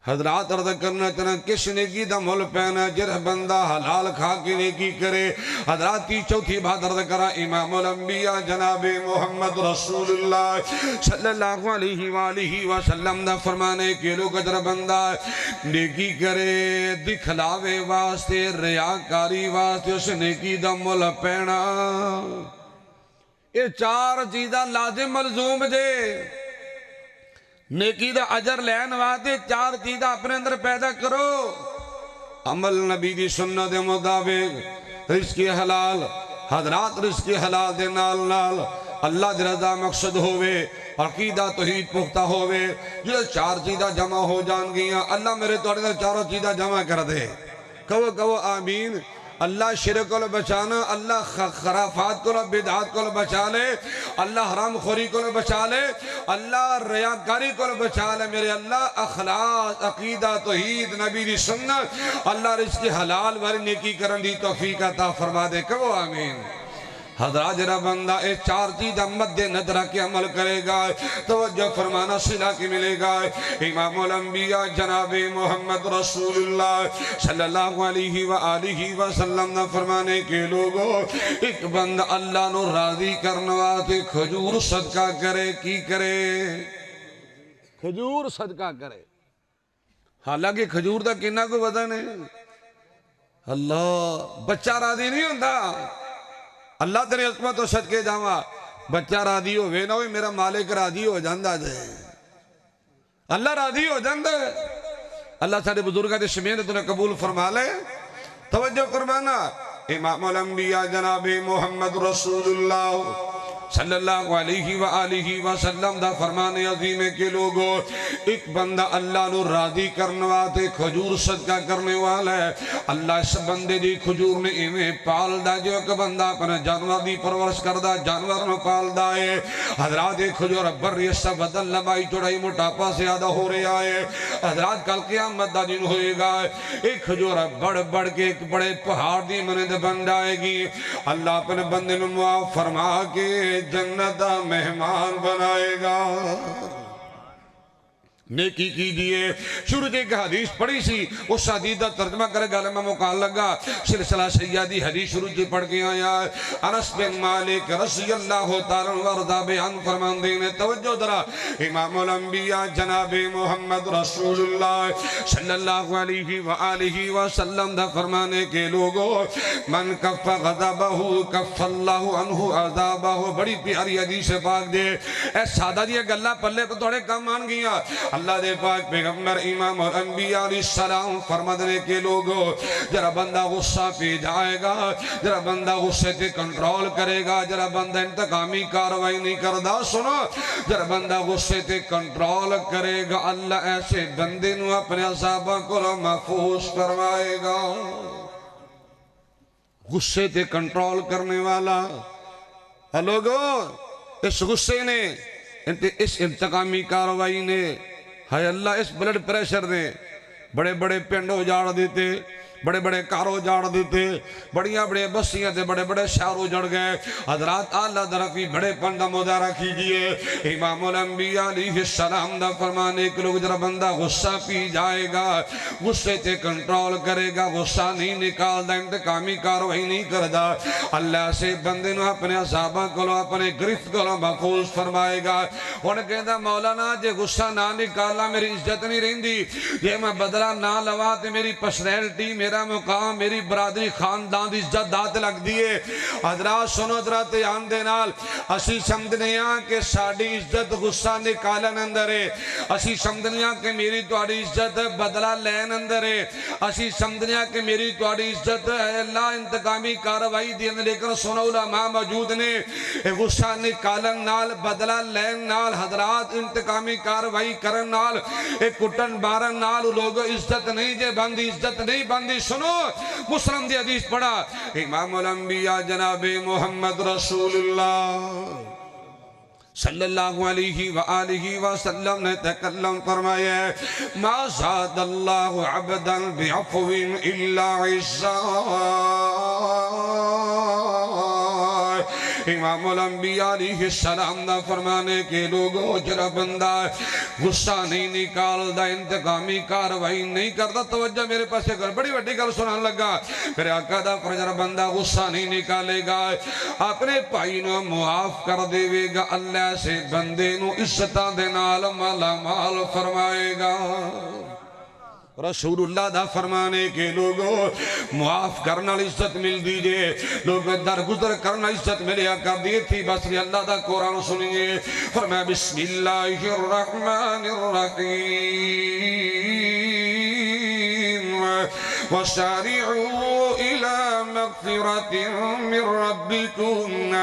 حضرات عرض کرنا چاہنا کس نیکی دا مل پہنا جرہ بندہ حلال کھا کے نیکی کرے حضرات کی چوتھی بات عرض کرا امام الانبیاء جناب محمد رسول اللہ صلی اللہ علیہ وآلہ وسلم دا فرمانے کے لوگ جرہ بندہ نیکی کرے دکھلاوے واسطے ریاکاری واسطے اس نیکی دا مل پہنا یہ چار چیزاں لازم ملزوم جے نیکی دا عجر لین واسطے چار چیزاں اپنے اندر پیدا کرو عمل نبی دی سنت مطابق رزق حلال حضرات رزق حلال دے نال نال اللہ دی رضا مقصد ہوئے عقیدہ توحید پختہ ہوئے یہ چار چیزاں جمع ہو جان گیاں اللہ میرے توڑے در چاروں چیزاں جمع کر دے کہو آمین اللہ شرک کو بچانا اللہ خرافات کو بدعات کو بچا لے اللہ حرام خوری کو بچا لے اللہ ریاکاری کو بچا لے میرے اللہ اخلاص عقیدہ توحید نبی دی سنت اللہ رزق حلال والی نیکی کرن دی توفیق عطا فرما دے کہو آمین حضرات جرہ بندہ اس چار چیز مد نظرہ کے عمل کرے گا توجہ فرمانا صلہ کی ملے گا امام الانبیاء جناب محمد رسول اللہ صلی اللہ علیہ وآلہ وسلم نے فرمانے کے لوگوں ایک بندہ اللہ نو راضی کرنواتے کھجور صدقہ کرے کی کرے کھجور صدقہ کرے حالانکہ کھجور دا کنہ کو وزن ہے اللہ بچہ راضی نہیں ہوندہ اللہ تیرے عظمت و صدقے جاما بچہ راضی ہوئے نہ ہوئے میرا مالک راضی ہو جاندہ دے اللہ راضی ہو جاندہ اللہ سارے بزرگاں دے شمین تُنہیں قبول فرما لے توجہ فرمانا امام الانبیاء جناب محمد رسول اللہ صلی اللہ علیہ وآلہ وسلم دا فرمانے عظیم کے لوگوں ایک بندہ اللہ نو راضی کرنواتے کھجور صدقہ کرنے والا ہے اللہ اس بندے دی کھجور نے ایمیں پال دا جو کہ بندہ اپنے جانور دی پرورش کردہ جانور میں پال دا ہے حضرات کھجور بری اس بدل لبائی چڑھائی مٹاپا سے آدھا ہو رہے آئے حضرات کل قیامت دا دن ہوئے گا ایک کھجور بڑھ کے ایک بڑے پہاڑ دی منید بن جائے گی اللہ اپنے بندے میں معاف فرما کے جنت مہمان بنائے گا نیکی کیجئے شروع ایک حدیث پڑھی سی اس حدیث دا ترجمہ کرے گا میں موقع لگا سلسلہ سیادی حدیث شروع جی پڑھ کے آیا انس بن مالک رضی اللہ تعالیٰ ورضا بیان فرمان دینے توجہ درہ امام الانبیاء جناب محمد رسول اللہ صلی اللہ علیہ وآلہ وسلم دا فرمانے کے لوگوں من کف غضبہ کف اللہ عنہ عذابہ بڑی پیاری حدیث پاک دے اے سادہ دیا گلہ پلے پر توڑے کم آن گیا اللہ دے پاک پیغمبر امام اور انبیاء علیہ السلام فرمانے کے لوگوں جرہ بندہ غصہ پی جائے گا جرہ بندہ غصے تے کنٹرول کرے گا جرہ بندہ انتقامی کاروائی نہیں کردہ سنو جرہ بندہ غصے تے کنٹرول کرے گا اللہ ایسے بندے نو اپنے عذابہ کو محفوظ کروائے گا غصے تے کنٹرول کرنے والا لوگوں اس غصے نے اس انتقامی کاروائی نے ہائے اللہ اس بلڈ پریشر نے بڑے بڑے پینڈ اجاڑ دیتے بڑے بڑے کارو جاڑ دیتے بڑیاں بڑے بستیاں تے بڑے بڑے شہروں جڑ گئے حضرات آلہ درفی بڑے پندہ مدارہ کیجئے امام الانبیاء علیہ السلام دا فرمانے کہ لوگ جرا بندہ غصہ پی جائے گا غصے تے کنٹرول کرے گا غصہ نہیں نکال دا انتقامی کاروائی نہیں کردہ اللہ سے بندے نو اپنے عذابہ کلو اپنے گرفت کلو محفوظ فرمائے گا انہیں کہتا مولانا جے غصہ نہ نکالا میری عزت نہیں رہندی یہ میں بدلہ نہ لوا تے میری پرسنالٹی میرا مقام میری برادری خاندان دی عزت دات لگ دیئے حضرات سنو درات یان دے نال اسی سمجھنیاں کہ ساڑی عزت غصہ نکالن اندر ہے اسی سمجھنیاں کہ میری توڑی عزت بدلہ لین اندر ہے اسی سمجھنیاں کہ میری توڑی عزت ہے اللہ انتقامی کاروائی دین لیکن سنو علماء موجود نے غصہ نکالن نال بدلہ لین نال حضرات انتقامی کاروائی کرن نال ایک کٹن بارن نال لوگ عزت نہیں جے بندی عزت نہیں بندی سنو مسلم دی حدیث پڑھا امام الانبیاء جناب محمد رسول اللہ صلی اللہ علیہ وآلہ وسلم نے تکلم فرمایا ما زاد اللہ عبدا بعفو الا عزا امام الانبیاء علیہ السلام دا فرمانے کے لوگوں جرا بندہ غصہ نہیں نکال دا انتقامی کاروائی نہیں کرتا توجہ میرے پاس ایک بڑی بڑی گل سنان لگا میرے آقا دا فرجر بندہ غصہ نہیں نکالے گا اپنے پائی نو معاف کر دے گا اللہ سے بندے نو عزتاں دے نال مالا مال فرمائے گا رسول اللہ دا فرمانے کے لوگوں معاف کرنا عزت مل دیجئے لوگ درگزر کرنا عزت ملیا کر دی تھی بس اللہ دا قرآن سنیے فرمایا بسم اللہ الرحمن الرحیم وسارعوا إلى مغفرة من ربكم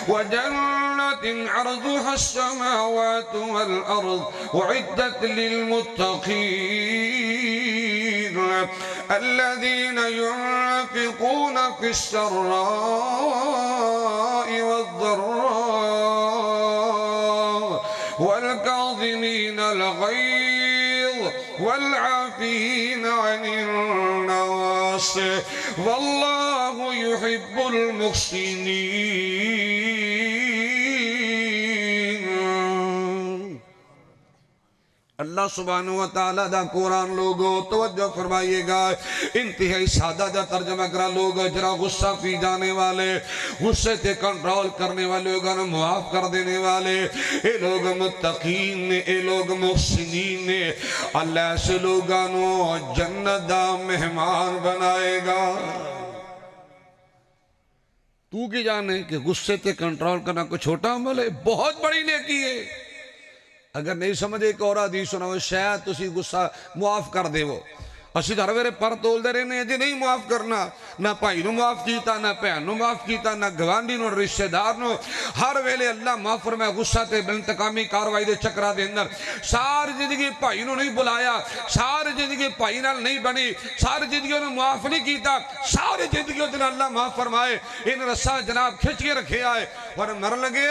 وجنة عرضها السماوات والأرض أعدت للمتقين الذين ينفقون في السراء والضراء والكاظمين الغيظ والعافين عن الناس والله يحب المحسنين اللہ سبحانہ وتعالی دا قرآن لوگو توجہ فرمائیے گا انتہائی سادہ دا ترجمہ کرا لوگ جرا غصہ پی جانے والے غصے تے کنٹرول کرنے والے لوگوں معاف کر دینے والے اے لوگ متقین نے اے لوگ محسنین نے اللہ سے لوگوں جنت دا مہمان بنائے گا تو کی جانے کہ غصے تے کنٹرول کرنا کوئی چھوٹا عمل ہے بہت بڑی نیکی ہے اگر نہیں سمجھے ایک اور حدیث سناؤ شاید تسی غصہ معاف کر دے وہ اسی در ویرے پر تول دے رہنے ہیں جی نہیں معاف کرنا نہ پائی نو معاف کیتا نہ پہن نو معاف کیتا نہ گوانڈی نو رشتہ دار نو ہر ویلے اللہ معاف فرمائے غصہ تے انتقامی کاروائی دے چکرہ دے اندر ساری زندگی پائی نو نہیں بلایا ساری زندگی پائی نال نہیں بنی ساری زندگی انہوں معاف نہیں کیتا ساری زندگی انہوں اللہ معاف فرمائے ان رسا جناب کھچ کے رکھے آئے اور مر لگے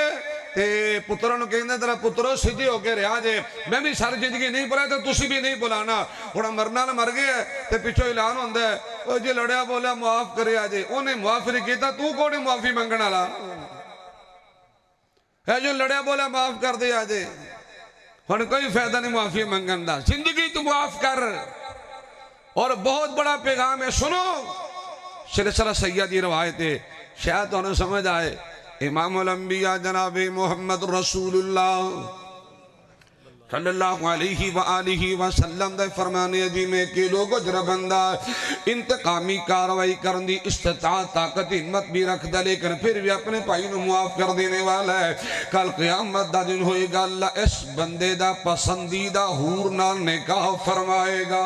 تے پتروں نے کہنے ترہ پتروں سیدھی ہو کے رہا جے میں بھی ساری زندگی نہیں بلایا تو تسی بھی نہیں بلانا اور مرنا نہ مر گیا تے پچھو اعلان ہوندہ ہے او جی لڑیا بولا معاف کرے آجے انہیں معاف نہیں کیتا تو کوڑے معافی منگنا لا ہے جو لڑیا بولا معاف کر دے آجے انہیں کوئی فائدہ نہیں معافی منگن دا زندگی تو معاف کر اور بہت بڑا پیغام ہے سنو سلسلہ سیدی روایتیں شاید تو انہیں سمجھ آئے امام الانبیاء جناب محمد رسول اللہ صلی اللہ علیہ وآلہ وسلم دے فرمانے جی میں کہ لوگو جرا بندہ انتقامی کاروائی کرن دی استطاعت طاقت ہمت بھی رکھ دے لیکن پھر بھی اپنے پائی نو معاف کر دینے والا ہے کل قیامت دا دن ہوئے گا اللہ اس بندے دا پسندیدہ حور نال نکاح فرمائے گا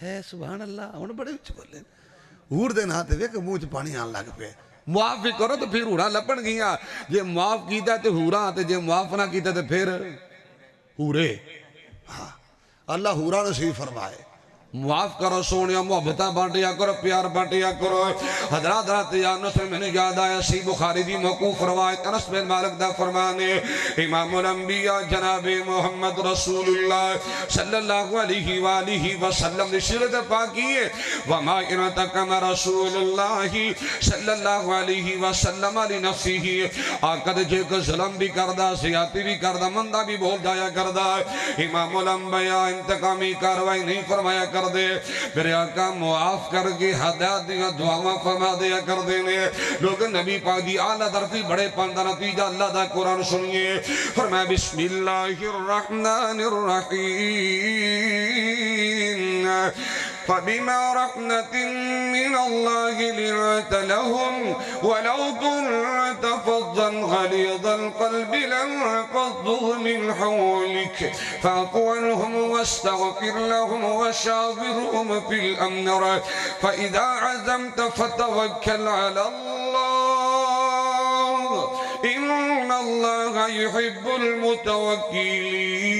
ہے سبحان اللہ انہوں بڑے اچھ بولے حور دے ناتے وے کہ موچ پانی آن لگ پہ معاف بھی کرو تو پھر ہورا لپن گیا یہ معاف کیتا تو ہورا آتے یہ معاف نہ کیتا تو پھر ہورے اللہ ہورا نصیب فرمائے معاف کرو سونیا، محبتہ بانٹیا کرو، پیار بانٹیا کرو۔ حضرات یا نصر میں نے یاد آیا سی بخاری دی موقوف روایت انس بن مالک دا فرمانے امام الانبیاء جناب محمد رسول اللہ صلی اللہ علیہ وآلہ وسلم دی سیرت پاکی ہے وما انتقم رسول اللہ صلی اللہ علیہ وسلم علی نفسی آقا دے جے کو ظلم بھی کردہ زیادتی بھی کردہ مندہ بھی بول جایا کردہ امام الانبیاء انتقامی کاروائی نہیں فرمایا کر دے میرے آقا معاف کر کے ہدایت دیا دعاواں فرما دیا کر دینے لوگ نبی پاک دی اعلیٰ درفی بڑے پاندہ نتیجہ اللہ دا قرآن سنیے فرمایا بسم اللہ الرحمن الرحیم فبما رحمة من الله لنت لهم ولو كنت فظا غليظ القلب لانفضوا من حولك فاعف عنهم واستغفر لهم وشاورهم في الأمر فإذا عزمت فتوكل على الله إن الله يحب المتوكلين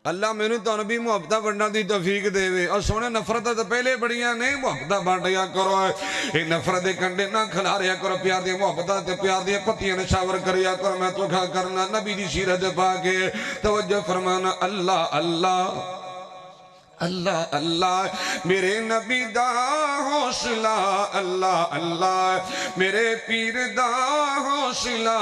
اللہ میں نے تو نبی محبتہ بڑھنا دی توفیق دے وے اور سونے نفرتہ تو پہلے بڑھیاں نہیں محبتہ بانٹیا کرو اے نفرت کنڈے نہ کھلا رہا کرو پیار دے محبتہ تے پیار دے پتیاں نشاور کریا کرو میں تو کھا کرنا نبی دی سیرت پاکے توجہ فرمانا اللہ اللہ اللہ اللہ میرے نبی دا حوصلہ اللہ اللہ میرے پیر دا حوصلہ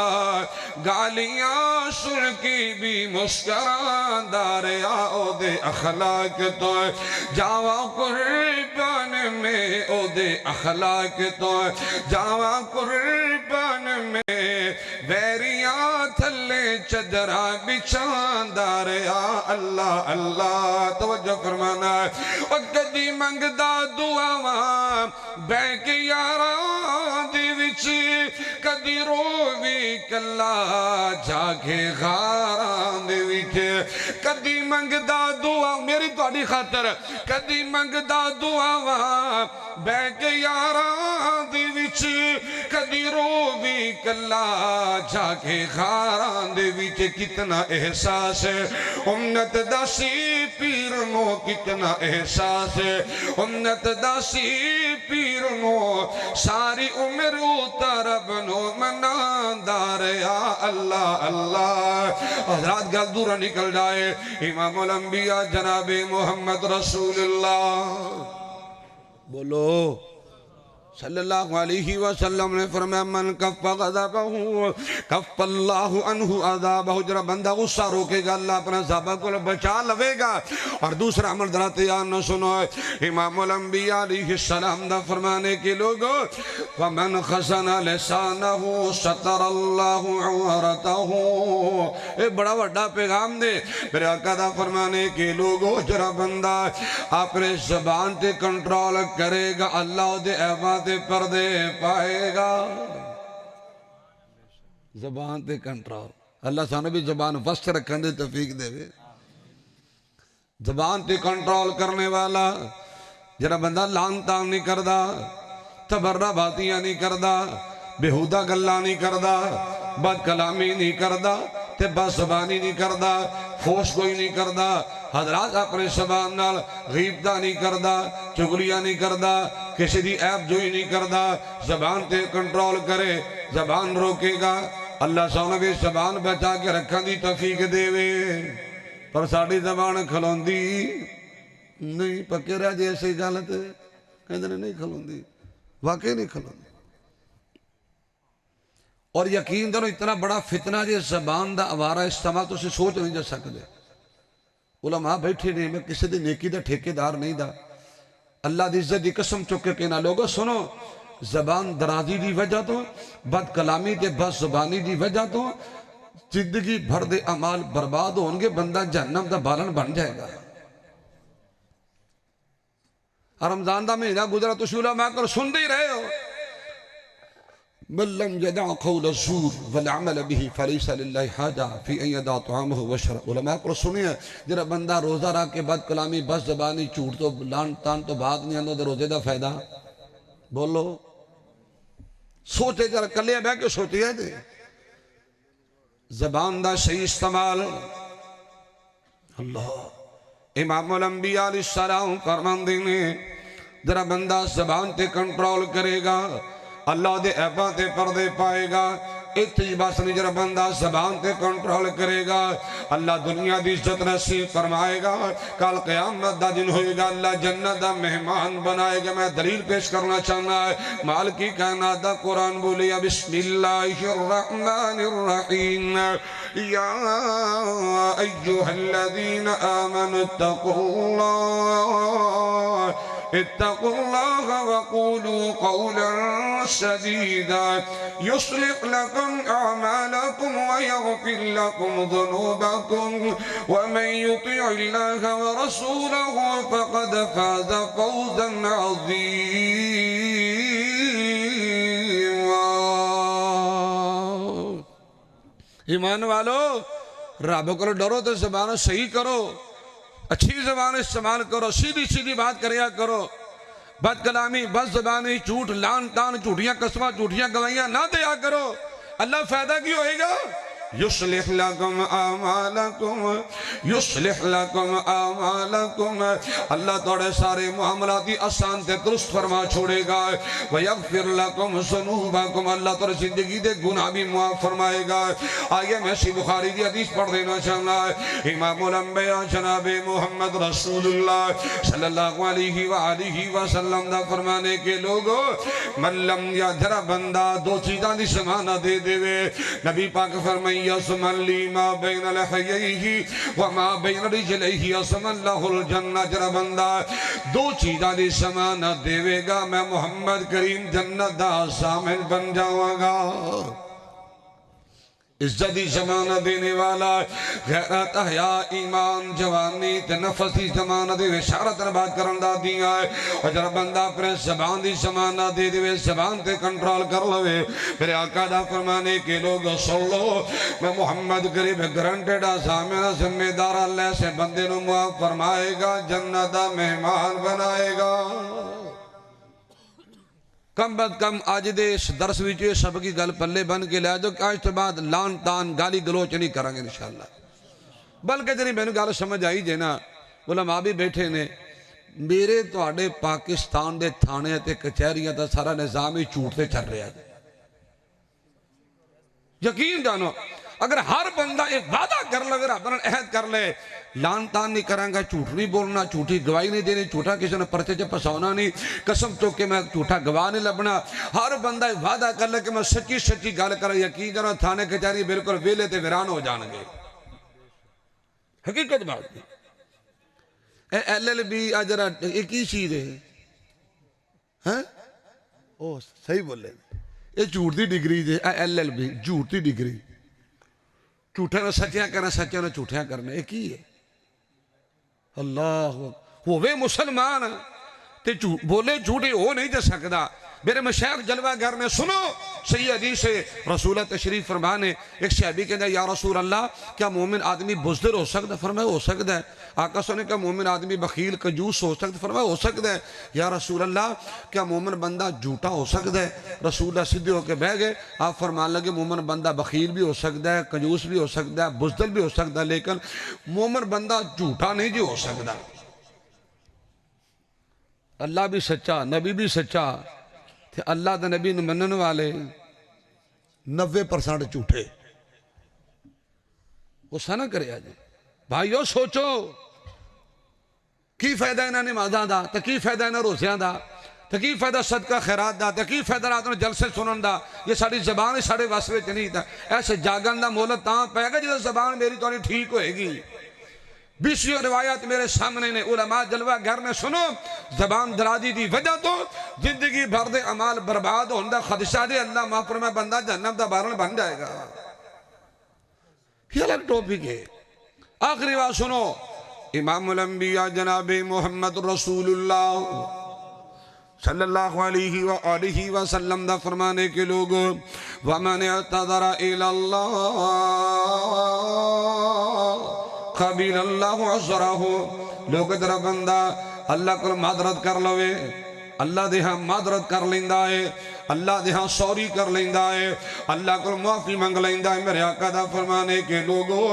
گالیاں سن کی بھی مسکران داریا او دے اخلاق تو جاوا قربان میں او دے اخلاق تو جاوا قربان میں ویریاں تھلے چدرہ بچان داریا اللہ اللہ توجہ فرمانا اور کدی منگدا دعاواں بینک یاراں دی وچ کدی رووی کلا جاگے غاراں دی وچ کدی منگدا دعا میری تہاڈی خاطر کدی منگدا دعاواں بینک یاراں دی وچ کدی رووی کلا جاگے غاراں دی وچ کتنا احساس ہے امت داسی پیر نو کتنا احساس ہے امت داسی پیر نو ساری عمر اترب نو مناندار یا اللہ اللہ حضرات گل دورہ نکل جائے امام الانبیاء جناب محمد رسول اللہ بولو صلی اللہ علیہ وسلم نے فرمایا من کف غضبہ کف اللہ عنہ عذابہ جرا بندہ غصہ روکے گا اللہ اپنا عذابہ کو بچا لوے گا اور دوسرا عمل درات یاد نہ سنو امام الانبیاء علیہ السلام دا فرمانے کے لوگوں ومن خسن لسانہ ستر اللہ عورتہ ایک بڑا وڈا پیغام دے میرے آقا دا فرمانے کے لوگوں جرا بندہ اپنے زبان تے کنٹرول کرے گا اللہ دے احباب پردے پائے گا زبان تے کنٹرول اللہ سانو بھی زبان وسط رکھن دے توفیق دے وے زبان تے کنٹرول کرنے والا جڑا بندہ لان تان نہیں کردا تبرہ باتیاں نہیں کردا بےہودہ گلاں نہیں کردا بد کلامی نہیں کردا تے بد زبانی نہیں کردا فوش کوئی نہیں کردا حضرات اپنے زبان نال غیبتہ نہیں کردا چگلیاں نہیں کردا کسی دی عیب جوئی نہیں کردا زبان تے کنٹرول کرے زبان روکے گا اللہ سونا بھی زبان بچا کے رکھا دی توفیق دے وے پر ساڑی زبان کھلون دی نہیں پکے رہ جیسے گالت کہندے نہیں کھلون دی واقعی نہیں کھلون دی اور یقین دنو اتنا بڑا فتنہ جے زبان دا عوارہ استعمال تو سے سوچ نہیں جا سکتے علماء بیٹھے نہیں میں کسی دی نیکی دا ٹھیکے دار نہیں دا اللہ دی عزت دی قسم چکے کہنا لوگو سنو زبان درازی دی وجہ تو بد کلامی دے بد زبانی دی وجہ تو زندگی بھر دے عمال برباد ہونگے بندہ جہنم دا بالن بن جائے گا رمضان دا مہینہ گزرا تو شولہ میں کر سن دے رہے ہو من لم يدع قول الزور والعمل به فليس لله حاجة في ان يدع طعامه وشرابه علماء کو سنیے جڑا بندہ روزہ رکھ کے بد کلامی بد زبانی جھوٹ تو لان تان تو بات نہیں آندا تے روزے دا فائدہ بولو سوچے ذرا کلے بیٹھ کے سوچیے تے زبان دا صحیح استعمال اللہ امام الانبیاء علیہ السلام فرماندے نے جرا بندہ زبان تے کنٹرول کرے گا اللہ دے عیباں تے پردے پائے گا اتنی بات نہیں جرا بندہ زبان تے کنٹرول کرے گا اللہ دنیا دی عزت نصیب فرمائے گا کل قیامت دا دن ہوئے گا اللہ جنت دا مہمان بنائے گا میں دلیل پیش کرنا چاہنا ہے مالکی کائنات دا قرآن بولیا بسم اللہ الرحمن الرحیم یا ایوہ الذین آمنوا اتقوا اللہ وقولوا قولا سدیدا يصلح لكم أعمالكم ويغفر لكم ذنوبكم ومن يطع الله ورسوله فقد فاز فوزا عظيما ایمان والو رب کو ڈرو تو زبان صحیح کرو اچھی زبان استعمال کرو سیدھی سیدھی بات کریا کرو بد کلامی بد زبانی جھوٹ لان تان جھوٹیاں قسمیں جھوٹیاں گوائیاں نہ دیا کرو اللہ فائدہ کی ہوئے گا یصلح لکم اعمالکم اللہ توڑے سارے معاملاتی آسان تے درست فرما چھوڑے گا ویغفر لکم ذنوبکم اللہ توڑے زندگی دے گناہ بھی معاف فرمائے گا آئیے میں سی بخاری دی حدیث پڑھ دینا چاہنا ہے امام الانبیاء جناب محمد رسول اللہ صلی اللہ علیہ وآلہ وسلم دا فرمانے کے لوگوں من لم یا جرا بندہ دو چیزاں دی سمانہ دے دے نبی پاک فرمائی یسمن لی ما بین لحییہ وما بین رجلیہ یسمن لہ الجنہ جرا بندہ دو چیزاں دی سمانہ دے گا میں محمد کریم جنت دا شامل بن جاؤں گا عزتی زمانہ دینے والا غیرت حیاء ایمان جوانی تے نفس دی زمانہ دے اشارت بات کرن دا دیا ہے اور جرا بندہ اپنے زبان دی زمانہ دے دے زبان تے کنٹرول کر لوے میرے آقا دا فرمانے کے لوگ سن لو میں محمد قریب گرانٹیڈ آسامینہ ذمہ دار اللہ سے بندے نو معاف فرمائے گا جنت دا مہمان بنائے گا کم بد کم آج دے اس درس ویچے سب کی گل پلے بن کے لے دو کہ آج تو بعد لان تان گالی گلوچ نہیں کریں گے انشاءاللہ بلکہ جنہی میں نے گل سمجھ آئی جینا علماء بھی بیٹھے نے میرے تو آڑے پاکستان دے تھانے تے کچہریاں تا سارا نظام ہی چھوٹتے چل رہے ہیں یقین جانو اگر ہر بندہ ایک وعدہ کر لے اپنا عہد کر لے لان تان نہیں کریں گا جھوٹ نہیں بولنا جھوٹی گواہی نہیں دینی جھوٹا کسی نے پرچے سے پسونا نہیں قسم تو کہ میں جھوٹا گواہ نہیں لبنا ہر بندہ وعدہ کر لے کہ میں سچی سچی گل کر یقین جانا تھانے کچہری بالکل ویلے تے ویران ہو جان گے حقیقت بات نہیں ایل ایل بی اجرا ایک ہی چیز ہے ہاں او صحیح بولے یہ جھوٹ دی ڈگری دے ایل ایل بی جھوٹ دی ڈگری جھوٹے نے سچیاں کرنا سچیاں نے جھوٹیاں کرنا ایک ہی ہے اللہ ہوئے مسلمان تے بولے جھوٹے ہو نہیں جا سکتا میرے مشایخ جلوہ گھر میں سنو صحیح حدیث ہے رسول تشریف فرمانے ایک صحابی کہتا ہے یا رسول اللہ کیا مومن آدمی بزدل ہو سکتا ہے فرمایا ہو سکتا ہے آقا سنے کیا مومن آدمی بخیل کنجوس ہو سکتا ہے فرمایا ہو سکتا ہے یا رسول اللہ کیا مومن بندہ جھوٹا ہو سکتا ہے رسول اللہ سیدھے ہو کے بہ گئے آپ فرمان لگے مومن بندہ بخیل بھی ہو سکتا ہے کنجوس بھی ہو سکتا ہے بزدل بھی ہو سکتا ہے لیکن مومن بندہ جھوٹا نہیں جی ہو سکتا اللہ بھی سچا نبی بھی سچا تھے اللہ دا نبی منن والے 90% جھوٹے غصہ نہ کرے آج بھائیو سوچو کی فائدہ انہاں نمازاں دا تے کی فائدہ انہاں روزیاں دا تے کی فائدہ صدقہ خیرات دا تے کی فائدہ رات نوں جلسے سنن دا یہ ساری زبان ساڑے وس وچ نہیں دا ایسے جاگن دا مولت تاں پے گا جدوں زبان میری تھوڑی ٹھیک ہوئے گی بیسیوں روایات میرے سامنے نے علماء جلوہ گھر میں سنو زبان درازی دی وجہ تو زندگی بھر دے عمال برباد ہوندہ خدشہ دے اللہ معاف فرمائے بندہ جہنم دا بارن بن جائے گا یہ الگ ٹاپک ہے آخری بات سنو امام الانبیاء جناب محمد رسول اللہ صلی اللہ علیہ وآلہ وسلم دا فرمانے کے لوگ وَمَنِ اعْتَذَرَ إِلَى اللَّهِ قبیل اللہ عزرہو لوگ در بندہ اللہ کو معذرت کر لوے اللہ دے ہم معذرت کر لیندہ ہے اللہ دے ہاں سوری کر لیندہ ہے، اللہ کو معافی منگ لیندہ ہے۔ میرے آقا دا فرمانے کے لوگوں،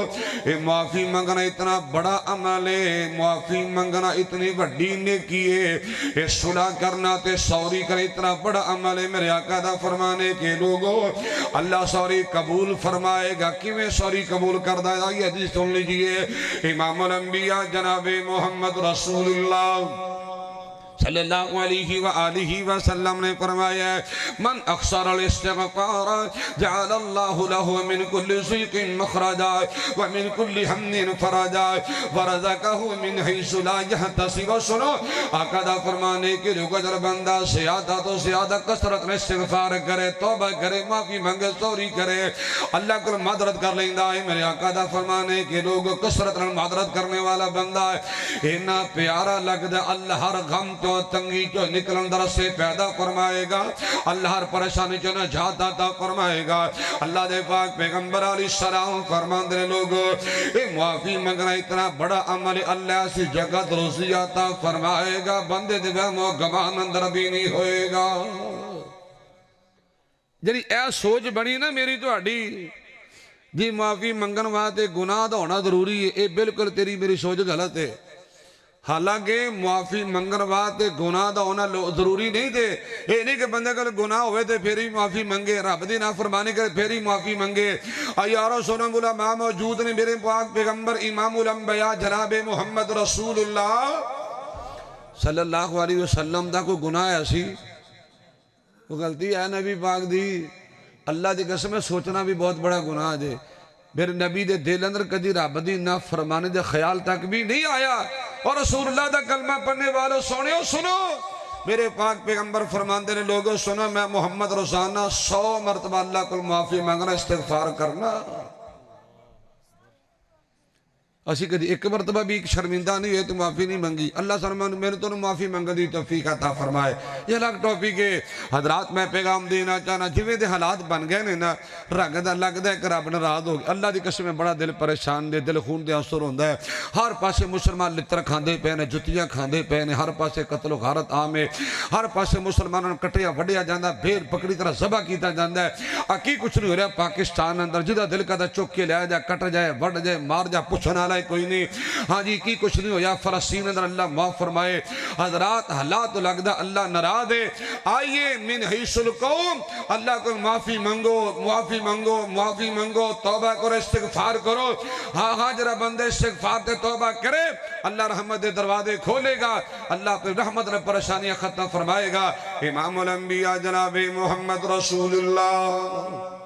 اے معافی منگنا اتنا بڑا عمل ہے، معافی منگنا اتنی بڑی نیکی ہے، اے صلح کرنا تے سوری کرنا اتنا بڑا عمل ہے۔ میرے آقا دا فرمانے کے لوگوں، اللہ سوری قبول فرمائے گا، کیویں سوری قبول کردہ ہے؟ یہ حدیث سن لیجئے، امام الانبیاء جناب محمد رسول اللہ صلی اللہ علیہ وآلہ وسلم نے فرمایا ہے، من اکثر الاستغفار جعل اللہ له من كل ضيق مخرجا ومن كل هم فرجا ورزقه من حيث لا يحتسب۔ سنو آقا دا فرمانے کے لوگ اگر بندہ زیادہ تو زیادہ کثرت میں استغفار کرے، توبہ کرے، معافی مانگے، سوری کرے، اللہ کو معذرت کر لیندہ ہے۔ میرے آقا دا فرمانے کے لوگ کثرت میں معذرت کرنے والا بندہ ہے، اینا پیارا لگدا اللہ ہر غم تو تنگی جو نکلن در سے پیدا فرمائے گا، اللہ ہر پریشانی جو نجات عطا فرمائے گا۔ اللہ دے پاک پیغمبر علیہ السلام فرمان دے لوگو، اے معافی منگنا اتنا بڑا عمل، اللہ سی جگہ روزی عطا فرمائے گا، بندے دے وہم و گمان اندر بھی نہیں ہوئے گا۔ جنہی اے سوچ بنی نا میری تو اڈی جی معافی منگن واسطے گناہ دا ہونا ضروری ہے، اے بالکل تیری میری سوچ غلط ہے۔ حالانکہ معافی منگن واسطے گناہ دا ہونا ضروری نہیں تھے، یہ نہیں کہ بندے کل گناہ ہوئے تھے پھر ہی معافی منگے، رب دی نافرمانی کرے پھر ہی معافی منگے۔ یارو سنو علماء موجود نے، میرے پاک پیغمبر امام الانبیاء جناب محمد رسول اللہ صلی اللہ علیہ وسلم دا کوئی گناہ ہے اسی وہ غلطی ہے نبی پاک دی، اللہ دی قسم سوچنا بھی بہت بڑا گناہ دے۔ میرے نبی دے دل اندر کدی رب دی نافرمانی دے خیال تک بھی نہیں آیا، اور رسول اللہ دا کلمہ پڑھنے والوں سنو میرے پاک پیغمبر فرماندے نے لوگوں سنو، میں محمد روزانہ 100 مرتبہ اللہ کو معافی مانگنا، استغفار کرنا۔ اسی کدی ایک مرتبہ بھی شرمندہ نہیں ہے تو معافی نہیں منگی، اللہ سرمان میرے تو معافی منگ دی توفیق عطا فرمائے۔ یہ الگ ٹاپک ہے حضرات، میں پیغام دینا چاہنا جویں دے حالات بن گئے نے نا، رگدا لگدا ہے کہ رب ناراض ہو گیا۔ اللہ دی قسم میں بڑا دل پریشان دے، دل خون دے آنسر ہوندا ہے۔ ہر پاسے مسلمان لتر کھاندے پے نے، جتیاں کھاندے پے نے، ہر پاسے قتل و غارت عام ہے، ہر پاسے مسلمانوں کٹیا وڈیا جاندا، بھیڑ پکڑی طرح ذبح کیتا جاندا ہے۔ کی کچھ نہیں ہو رہا پاکستان اندر، جدا دل کا دا چک کے لیا جائے، کٹ جائے، وڈ جائے، مار جائے، پوچھنا کوئی نہیں، ہاں جی کی کچھ نہیں ہویا۔ فلسطین اندر اللہ معاف فرمائے۔ حضرات حالات لگدا اللہ ناراض ہے، آئیے من حیث القوم اللہ کو معافی منگو، معافی منگو، معافی منگو، توبہ کرو، استغفار کرو۔ ہاں جرا بندے استغفار تے توبہ کرے، اللہ رحمت دے دروازے کھولے گا، اللہ پہ رحمت نے پریشانیاں ختم فرمائے گا۔ امام الانبیاء جناب محمد رسول اللہ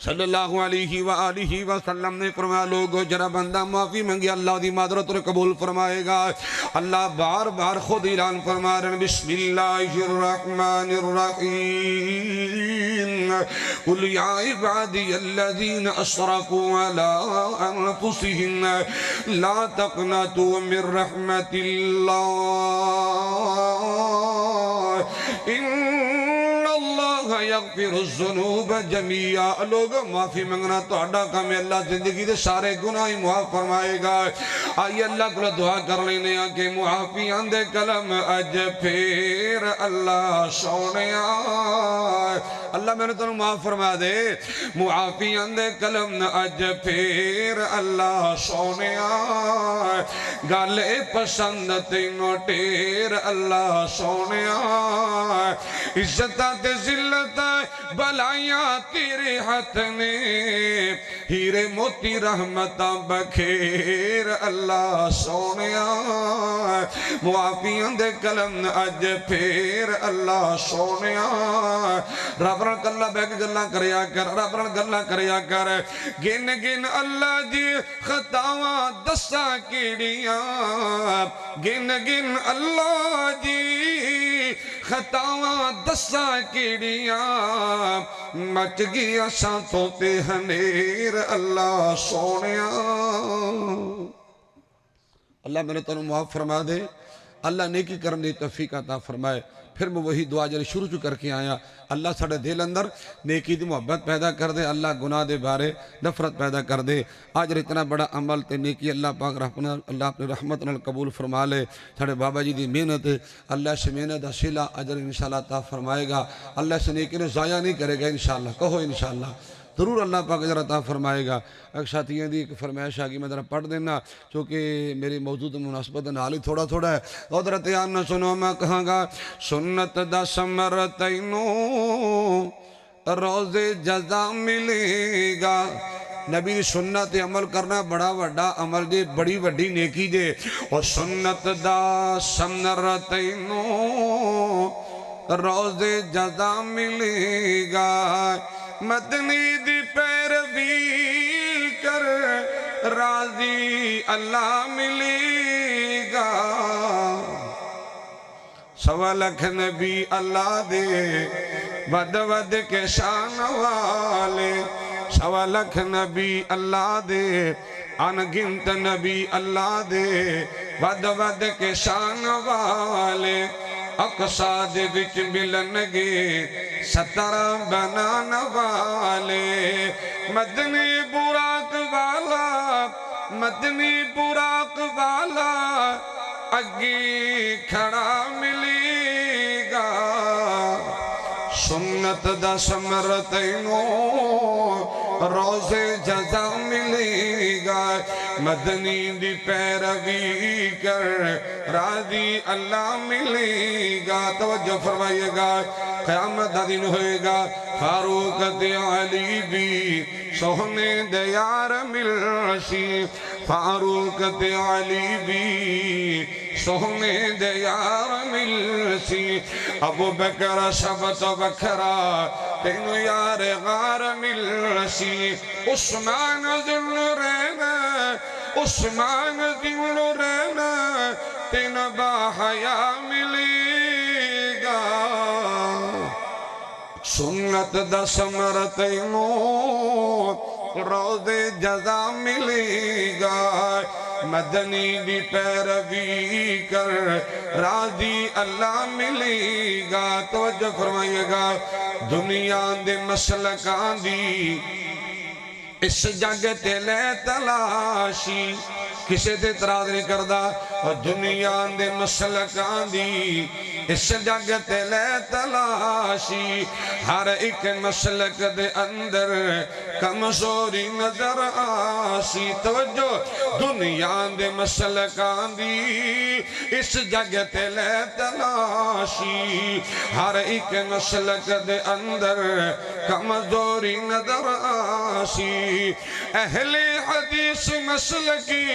صلی اللہ علیہ وآلہ وسلم نے فرمایا لوگو جرا بندہ معافی منگی اللہ دی معذرت اور قبول فرمائے گا۔ اللہ بار بار خود اعلان فرما رہے ہیں، بسم اللہ الرحمن الرحیم قل یا عبادی الذین اسرفوا علی انفسہم لا تقنطوا من رحمت اللہ یغفر الذنوب جميعا۔ لوگ معافی منگنا تو اڈا کام ہے، اللہ زندگی دے سارے گناہ معاف فرمائے گا۔ آئیے اللہ کو دعا کر لینے کہ معافی آندے کلم اج پھر اللہ سونیا، اللہ میں نے تو معاف فرما دے، معافی آندے کلم اج پھر اللہ سونیا، گالے پسند تینوں ٹیر اللہ سونیا، عزتہ تے ذلت بلائیاں تیرے ہاتھ میں، ہیرے موتی رحمتاں بکھیر اللہ سونیا، معافیاں دے کلم اج پھر اللہ سونیا۔ رب رن کلہ بیک گلہ کریا کر، رب رن گلہ کریا کر، گن گن اللہ دی خطاواں دسا کیڑیاں، گن گن اللہ دی خطاواں دسا کیڑیاں، مچ گیا سانتوں تے ہنیر اللہ سونیا۔ اللہ میرے تو معاف فرما دے، اللہ نیکی کرنے دی توفیق عطا فرمائے۔ پھر میں وہی دعا جڑی شروع کر کے آیا، اللہ ساڑھے دل اندر نیکی دی محبت پیدا کر دے، اللہ گناہ دے بارے نفرت پیدا کر دے۔ آج اتنا بڑا عمل تے نیکی اللہ پاک اللہ اپنی رحمت نال قبول فرما لے۔ ساڑھے بابا جی دی محنت اللہ سے محنت دا صلہ اجر انشاءاللہ عطا فرمائے گا، اللہ سے نیکی نے ضائع نہیں کرے گا انشاءاللہ، کہو انشاءاللہ ضرور اللہ پاک اجر عطا فرمائے گا۔ ایک ساتھیوں دی ایک فرمائش آگی میں ذرا پڑھ دینا چونکہ میری موجود مناسبت نال ہی تھوڑا ہے۔ حضرت آنا سنو میں کہاں گا، سنت دا سمر تینوں روز جزا ملے گا۔ نبی سنت عمل کرنا بڑا وڈا عمل جے، بڑی وڈی نیکی جے، اور سنت دا سمر تینوں روز جزا ملے گا۔ مدنی دی پیروی کر راضی اللہ ملے گا۔ سوا لکھ نبی اللہ دے ود ود کے شان والے، سوا لکھ نبی اللہ دے انگنت نبی اللہ دے ود ود کے شان والے، اقصا دے وچ ملنگے سترہ بنان والے۔ مدنی براق والا، مدنی براق والا اگی کھڑا ملے گا۔ سنت دا سمر تینوں روز جزا ملے گا۔ مدنی دی پیروی کر راضی اللہ ملے گا۔ توجہ فرمائیے گا، قیامت دا دن ہوئے گا، فاروق علی بھی سونے دیار ملشی، فاروق علی بھی سونے دیار ملشی، ابو بکر سب تو بکھرا تینو یار غار ملشی، عثمان ذل رہنا، عثمان ذل رہنا تین باحیا ملے گا۔ سنت دا سمر تینوں روز جزا ملے گا۔ مدنی دی پیروی کر راضی اللہ ملے گا۔ توجہ فرمائیے گا، دنیا دے مسلکان دی اس جگ تے لے تلاشی، کسے تے اعتراض نہیں کردا، اور دنیا دے مسلکان دی اس جگ تے لے تلاشی، ہر ایک مسلک دے اندر کمزوری نظر آسی۔ توجہ، دنیا دے مسلکان دی اس جگ تے لے تلاشی، ہر ایک مسلک دے اندر کمزوری نظر آسی۔ اہل حدیث مسلکی،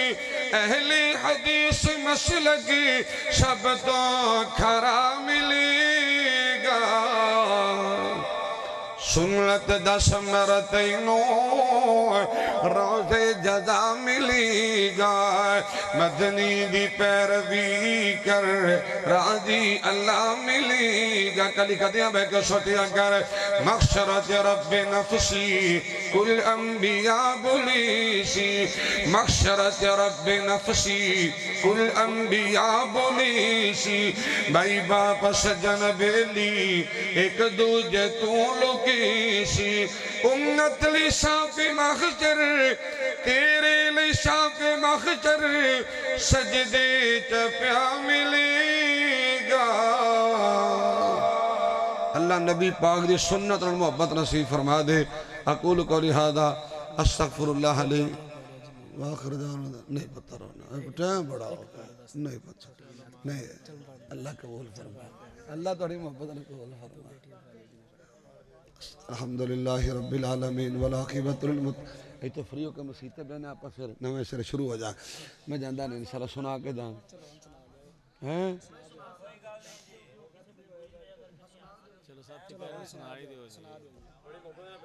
اہل حدیث مسلکی سب تو کھرا ملے گا۔ سنت دا سمر تینوں روز جزا ملے گا۔ مدنی دی پیروی کر راضی اللہ ملے گا۔ کلی قدیاں بے کے سوٹیاں کر، مخشرت رب نفسی کل انبیاء بولیسی، مخشرت رب نفسی کل انبیاء بولیسی، بھائی باپ سجن بیلی ایک دوجہ تو لکیسی، امت لشاف محشر تیرے لشاف محشر سجدے چپیا ملے گا۔ اللہ نبی پاک دی سنت اور محبت نصیب فرما دے۔ اقول قولی ھذا استغفر اللہ علی واخر دعوانا، نہیں پتہ رہنا ٹائم بڑا ہوگا، نہیں پتہ، نہیں، اللہ قبول فرمائے، اللہ تھوڑی محبت نے قبول فرمائے۔ الحمدللہ رب العالمین والعاقبۃ للمتقین۔ یہ تو فریوں کے مسیطے بہنے آپ پھر نوے سرے شروع ہو جائیں، میں جاندہ نہیں انشاءاللہ سنا کے جاؤں۔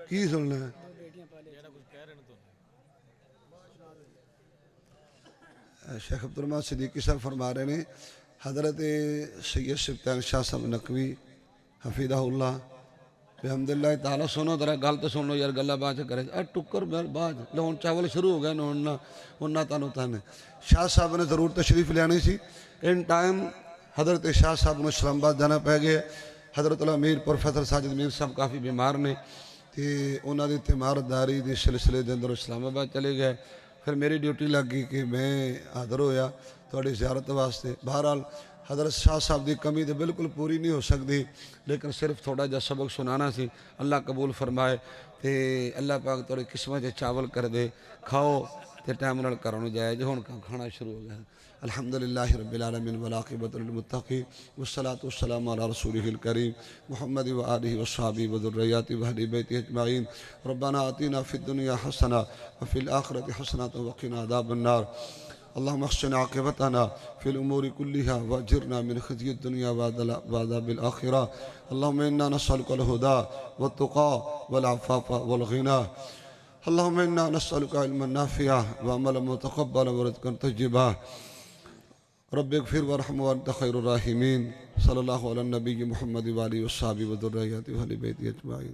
کی سننا ہے؟ شیخ عبدالرحمن صدیقی صاحب فرما رہے ہیں، حضرت سید سبتان شاہ صاحب نقوی حفیظہ اللہ بحمداللہ تعالیٰ، سنو درہ گل تو سن لو یار، گلہ باز کرے ٹکر باز لون چاول شروع ہو گئے انہاں تانو تانے۔ شاہ صاحب نے ضرور تشریف لیانی سی، ان ٹائم حضرت شاہ صاحب نے اسلام آباد جانا پہ گیا حضرت الامیر پروفیسر ساجد میر صاحب کافی بیمار نے تے انہوں نے تیمارداری کے سلسلے کے اندر اسلام آباد چلے گئے پھر میری ڈیوٹی لگ گئی کہ میں حاضر ہویا تھوڑی زیارت واسطے بہرحال حضرت شاہ صاحب دی کمی تو بالکل پوری نہیں ہو سکتی لیکن صرف تھوڑا جا سبق سنانا سی اللہ قبول فرمائے تے اللہ پاک تھوڑی قسمت چاول کر دے کھاؤ تے ٹائم نال کرو جائے جو ہن کھانا شروع ہو گیا الحمدللہ رب العالمین والعاقبۃ للمتقین والصلاۃ والسلام علی رسولہ الکریم محمد وآلہ وصحبہ وذریاتہ واہل بیتہ اجمعین ربنا آتنا فی الدنیا حسنہ وفی الآخرۃ حسنۃ وقنا عذاب النار اللهم احسن عاقبتنا في الأمور كلها واجرنا من خزي الدنيا وعذاب الآخرة اللهم إنا نسألك الهدى والتقى والعفاف والغنى اللهم إنا نسألك علما نافعا وعملا متقبلا ورزقا طيبا رب اغفر وارحم وأنت خير الراحمين صلى الله على النبي محمد وآله وصحبه وذرياته وأهل بيته أجمعين